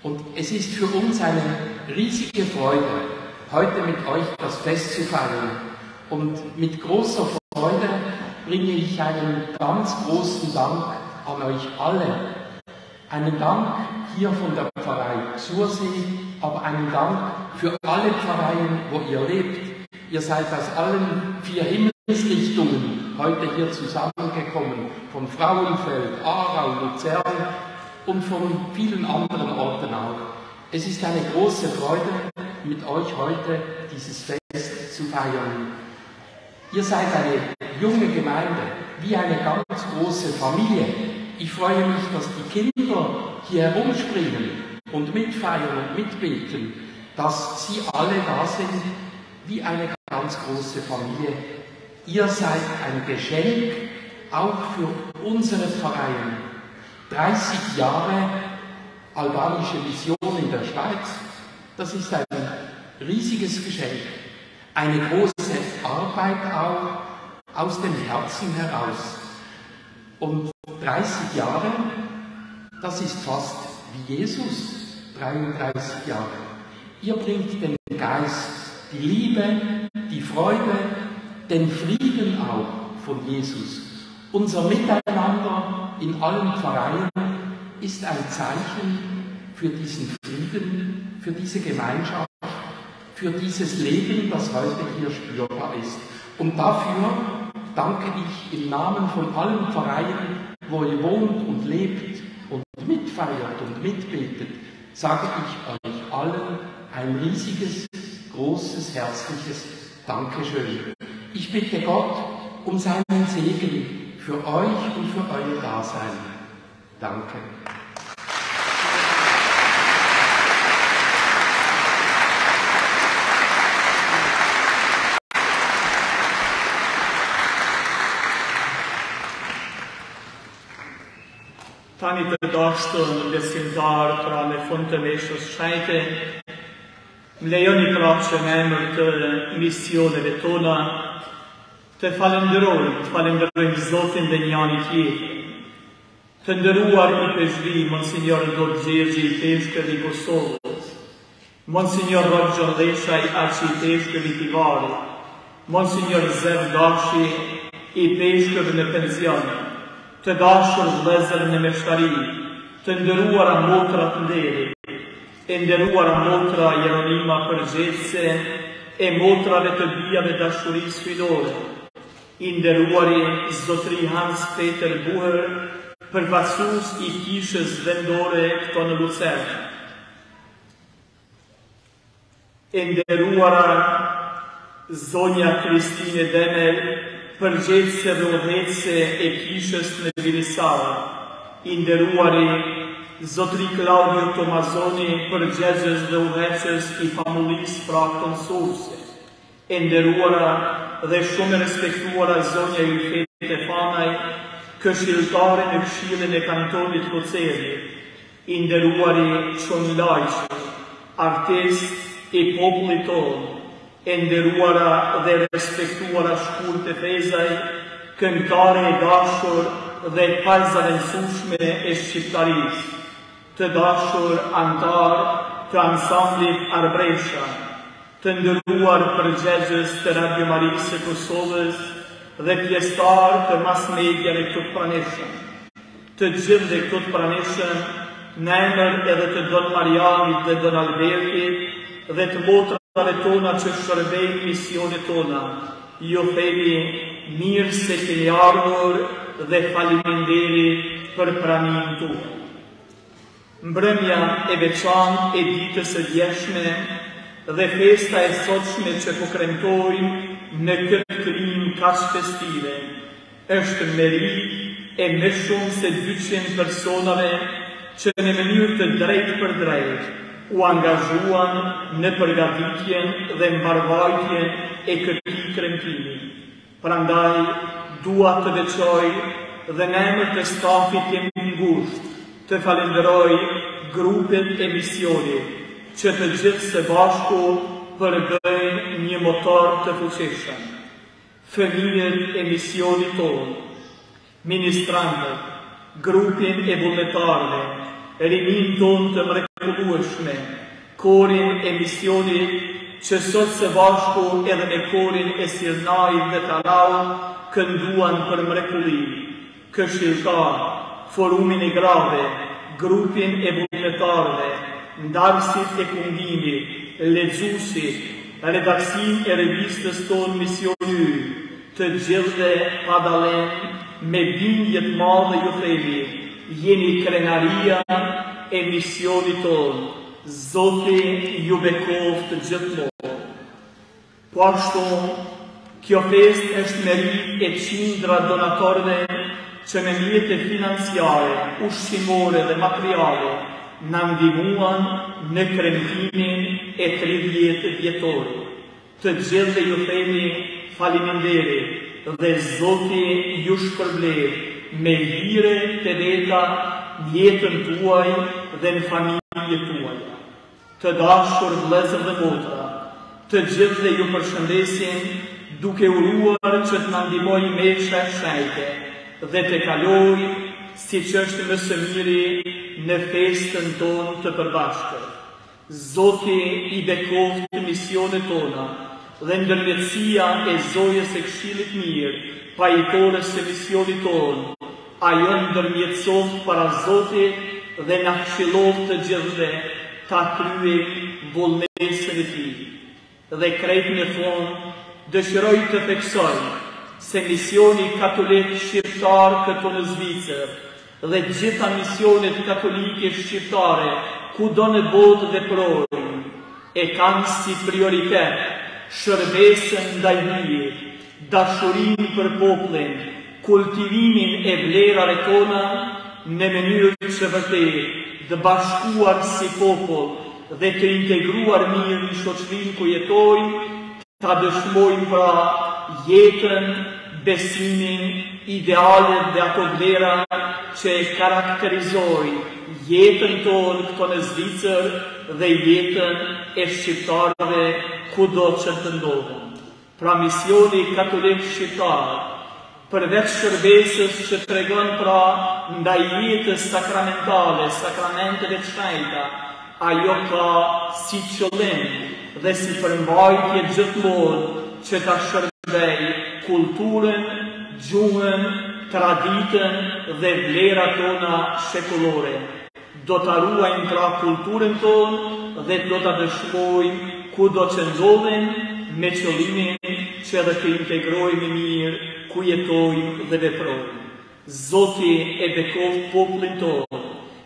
und es ist für uns eine riesige Freude, heute mit euch das Fest zu feiern. Und mit großer Freude bringe ich einen ganz großen Dank an euch alle. Einen Dank hier von der Pfarrei Sursee, aber einen Dank für alle Pfarreien, wo ihr lebt. Ihr seid aus allen 4 Himmelsrichtungen heute hier zusammengekommen, von Frauenfeld, Aarau, Luzern und von vielen anderen Orten auch. Es ist eine große Freude, mit euch heute dieses Fest zu feiern. Ihr seid eine junge Gemeinde, wie eine ganz große Familie. Ich freue mich, dass die Kinder hier herumspringen und mitfeiern und mitbeten, dass sie alle da sind, wie eine ganz große Familie. Ihr seid ein Geschenk, auch für unsere Pfarreien. 30 Jahre albanische Mission in der Schweiz, das ist ein riesiges Geschenk. Eine große Arbeit auch aus dem Herzen heraus. Und 30 Jahre, das ist fast wie Jesus, 33 Jahre. Ihr bringt den Geist, die Liebe, die Freude, den Frieden auch von Jesus. Unser Miteinander in allen Pfarreien ist ein Zeichen für diesen Frieden, für diese Gemeinschaft, für dieses Leben, das heute hier spürbar ist. Und dafür danke ich im Namen von allen Pfarreien, wo ihr wohnt und lebt und mitfeiert und mitbetet, sage ich euch allen ein riesiges, großes, herzliches Dankeschön. Ich bitte Gott um seinen Segen für euch und für euer Dasein. Danke. Tani të dashur besimtar, pra në fund të meshës shajte, më lejoni pra që në emër të misioneve tona të falenderojmë Zotin dhe njani tjetër. Të nderuar i peshvi, Monsignor Dot Gjergji i Peshkër i Kosovës, Monsignor Roger Lesha i Arqipeshkër i Tivarit, Monsignor Zev Dashi i Peshkër në pension, të dashur vëllezër në meshtari, të nderuara motra të nderit, e nderuara motra Jeronima Përgjithse, e motrave të bijave dashurisë fillore, i nderuari Zotri Hans Peter Buher, përfaqësues i kishës vendore këto në Lucern. E nderuara Zonja Kristine Demel, përgjegjëse dhe udhëheqëse e kishës në Vilisara, i nderuari Zotri Claudio Tomazoni, përgjegjës dhe udhëheqës i famullisë Prakton Surse, e nderuara dhe shumë e respektuara Zonja Ylfete Fanaj, këshilltare në Këshillin e Kantonit Luceri, i nderuari Çon Lajçi, artist i popullit tonë, e nderuara dhe respektuara shkurt e Fezaj, këngëtare e dashur dhe pajzavendësueshme e shqiptarisë, të dashur antar të ansamblit Arbresha, të nderuar përgjegjës të Radio Marisë së Kosovës dhe pjesëtar të mas mediave këtu të pranishëm, të gjithë dhe këtu të pranishëm, në emër edhe të Don Marianit dhe Don Albertit dhe të motrave tona që shërbejnë misionit tona, ju themi mirë se keni ardhur dhe faleminderit për pranimin tuaj. Mbrëmja e veçantë e ditës së djeshme dhe festa e sotshme që po kremtojmë në këtë klim kaq festive është meritë e më shumë se 200 personave që në mënyrë të drejtë për drejtë u angazhuan në përgatitjen dhe mbarvajtjen e këtij kremtimi. Prandaj dua të veçoj dhe në emër të stafit tim ngushtë të falenderoj grupet e misionit që të gjithë së bashku përbëjnë një motor të fuqishëm. Fëmijët e misionit tonë, ministrantët, grupin e vullnetarëve, rinin tonë të mrekullueshme, korin e misionit që sot së bashku edhe me korin e Sirnait dhe Talau kënduan për mrekullim, këshilltar, forumin e grave, grupin e vullnetarëve, ndarësit e kundimit, lexuesit, redaksin e revistës tonë Misioni, të gjithëve pa dallim, me bindje të madhe ju themi, jeni krenaria e misionit tonë, Zoti ju bekoft gjithmonë. Po ashtu, kjo festë është merit e qindra donatorëve që me mjete financiare, ushqimore dhe materiale në ndihmuan në kremtimin e 30 vjetorit. Të gjithë ju themi faleminderit dhe Zoti ju shpërblet me hire të veta në jetën tuaj dhe në familje tuaj. Të dashur vëllezër dhe motra, të gjithë ju përshëndesin duke uruar që të na ndihmojë mesha e shajte dhe të kaloj si që është më së miri në festën tonë të përbashkët. Zoti i bekoft misionet tona dhe ndërmjetësia e zojës e këshillit mirë, pajitores e misionit tonë, ajo ndërmjetësoft para Zotit dhe na këshilloft të gjithëve ta kryejmë vullnesën e tij. Dhe krejt në fund dëshiroj të theksoj se misioni katolik shqiptar këtu në Zvicër dhe gjitha misionet katolike shqiptare kudo në botë veprojnë e kanë si prioritet shërbesën ndaj hijet, dashurinë për popullin, kultivimin e vlerave tona në mënyrë që vërtet të bashkuar si popull dhe të integruar mirë në shoqërinë ku jetojnë, ta dëshmojmë pra jetën, besimin, idealet dhe ato vlera që e karakterizojnë jetën tonë këto në Zvicër dhe jetën e shqiptarëve kudo që të ndodhen. Pra misioni katolik shqiptar, përveç shërbesës që tregon pra ndaj jetës sakramentale, sakramenteve të shenjta, ajo ka si qëllim dhe si përmbajtje gjithmonë që ta shërbej kulturën, gjuhën, traditën dhe vlerat tona shekullore. Do ta ruajmë pra kulturën tonë dhe do ta dëshmojmë kudo që ndodhen me qëllimin që edhe të integrojmë mirë ku jetojmë dhe veprojmë. Zoti e bekoft popullin tonë,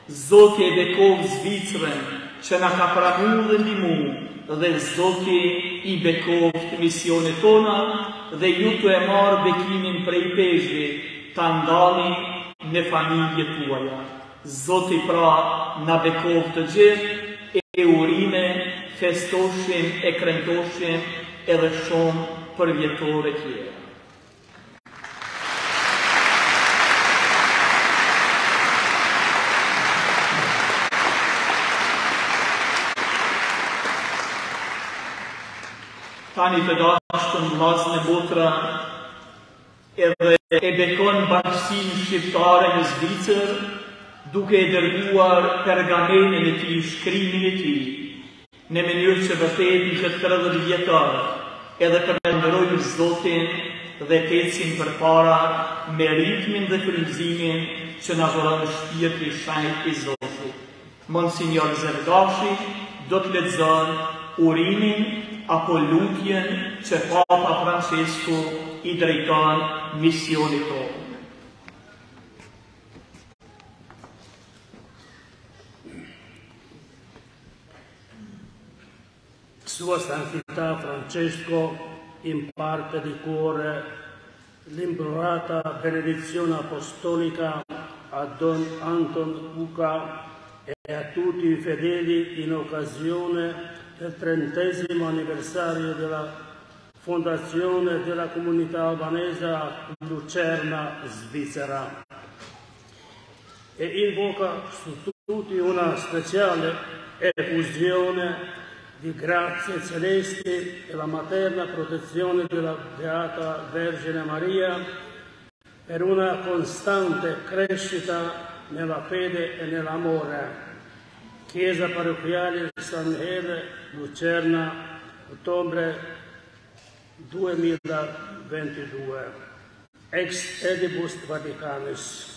Zoti e bekoft Zvicrën që na ka pranuar dhe ndihmuar, dhe Zoti i bekoft misionet tona dhe ju të e marrë bekimin prej peshve ta ndani në familje tuaja. Zoti pra na bekoft të gjithë e urime, festoshim e kremtoshim edhe shumë për vjetore tjera. Tani të dashur vëllezër e motra, edhe e bekon bashkësinë shqiptare në Zvicër, duke e dërguar pergamenin e tij, shkrimin e tij, në mënyrë që vërtet në këtë 30 vjetar edhe përmendrojmë Zotin dhe ecim përpara me ritmin dhe frymëzimin që na dhuron shpirti i shenjtë i Zotit. Monsignor Zergashi do të lexon urimin apo lutjen që Papa Francesku i drejton misionit tonë. Sua Santità Francesco imparte di cuore l'implorata benedizione apostolica a Don Anton Uca e a tutti i fedeli in occasione del 30° anniversario della fondazione della comunità albanese a Lucerna, Svizzera, e invoca su tutti una speciale effusione di grazie celesti e la materna protezione della Beata Vergine Maria per una costante crescita nella fede e nell'amore. Chiesa parrocchiale San Michele, Lucerna, ottobre 2022. Ex Edibus Vaticanus.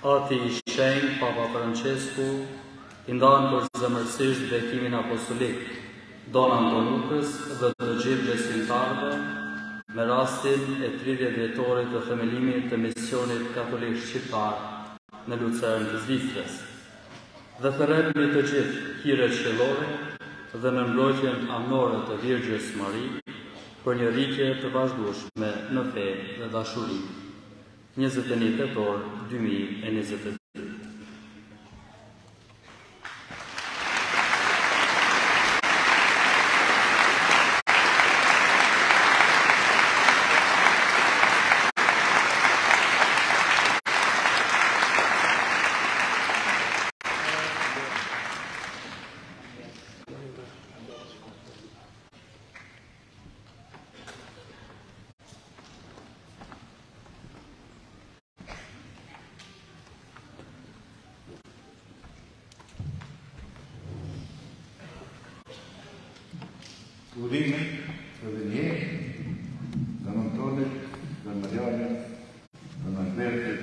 Ati i shenjtë Papa Francesku i ndanë për zëmërsisht bekimin apostolik Don Anton Ukës dhe të gjithë besimtarëve me rastin e 30 vjetorit të themelimit të misionit katolik shqiptar në Lucern të Zvicrës dhe thërremi të gjithë hiret shëllore dhe në mbrojtjen anore të Virgjës Mari për një rritje të vazhdueshme në fe dhe dashuri. 21 tetor 2022. Urimin edhe një, Don Antonit, Don Marianit, Don Albertit,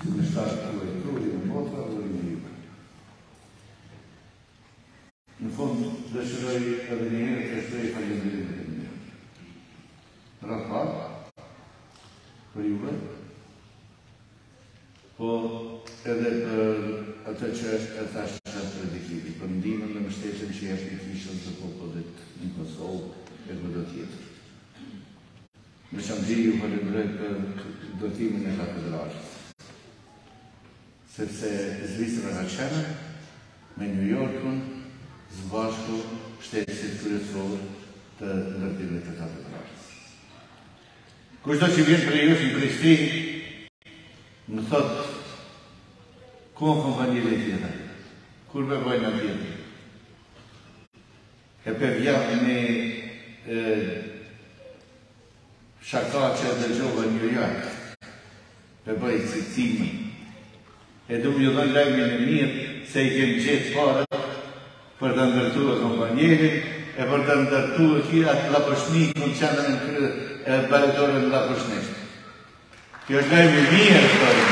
si me shtarë të e truri në motra dhe në juve. Në fund, dëshiroj edhe njëherë të shtrej falendrimit e një. Rahat, për juve, po edhe për atë që e thashtë të predikimi, për ndihmën dhe mbështetjen që jep i kishën të popullit në Kosovë e kudo tjetër. Me qëndri ju falenderoj për dotimin e katedralës, sepse Zvicra ka qenë me New Yorkun së bashku shtetit kryesor të ndërtimit të katedralës. Kushdo që vjen për ju në Prishtinë, më thotë ku në kompanjile tjetër, kur me vojnë atjetër. E për vjatë një shaka që e dëgjova New York, për bëjtë ciktimi. E du më ju dhënë lajmin e mirë se i kemë gjithë parët për të ndërtu e kompanjerin e për të ndërtu e kira të lapërshnik në qendrën në kërë e baletore në lapërshnisht. Kjo është lajmi mirë të përën.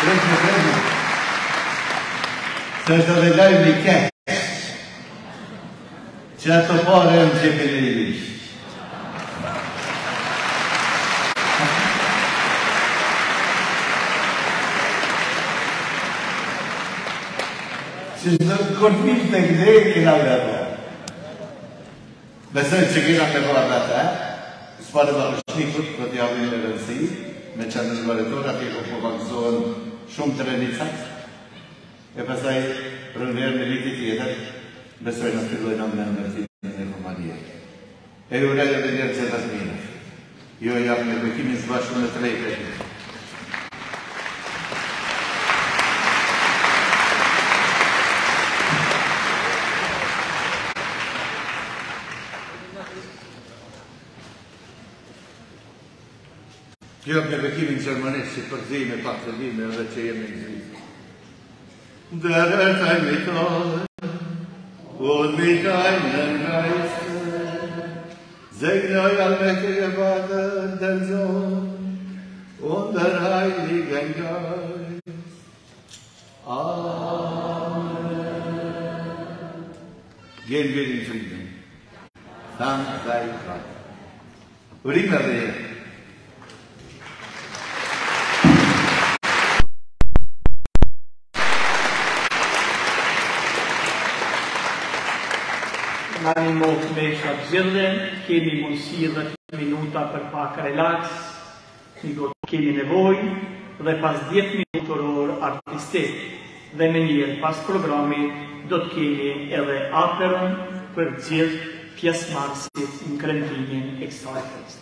Kërështë në përën. Se është edhe lajmi keq, që ato pare e në gjepin e i vishë. Që në konflikt të këdhe, kina me bërë. Besoj që kina me bërë dhe të, s'pare më rëshnikut, për t'ja vëjnë në rëndësi, me qëndër në bërëtor, ati ku po vakzohen shumë të renicat, e pasaj rënverë në vitit tjetër, besoj në fillojnë në ndërtimin e kompanije. E ju rejë dhe njerë që të mirë. Jo jam në bekimin së bashku me trejtë. Jo me bekimin gjermanisht që përzime, pak të lime edhe që jemi në zhvizë. Dërërtaj mi tole, unë mi tajnë në ngajste, zegnoj al me kërë badën dërzon, unë dërhaj li gëngaj. Amen. Gjenë virin fridën, thamë dhe i kratë. Urime dhe jetë. Në një motë me shatë gjithë, kemi mundësi 10 minuta për pak relax, kemi nevoj, dhe pas 10 minutor orë artistik. Dhe me njërë pas programi, do të kemi edhe aperon për gjithë pjesëmarrësit në kremtimin e kësaj feste.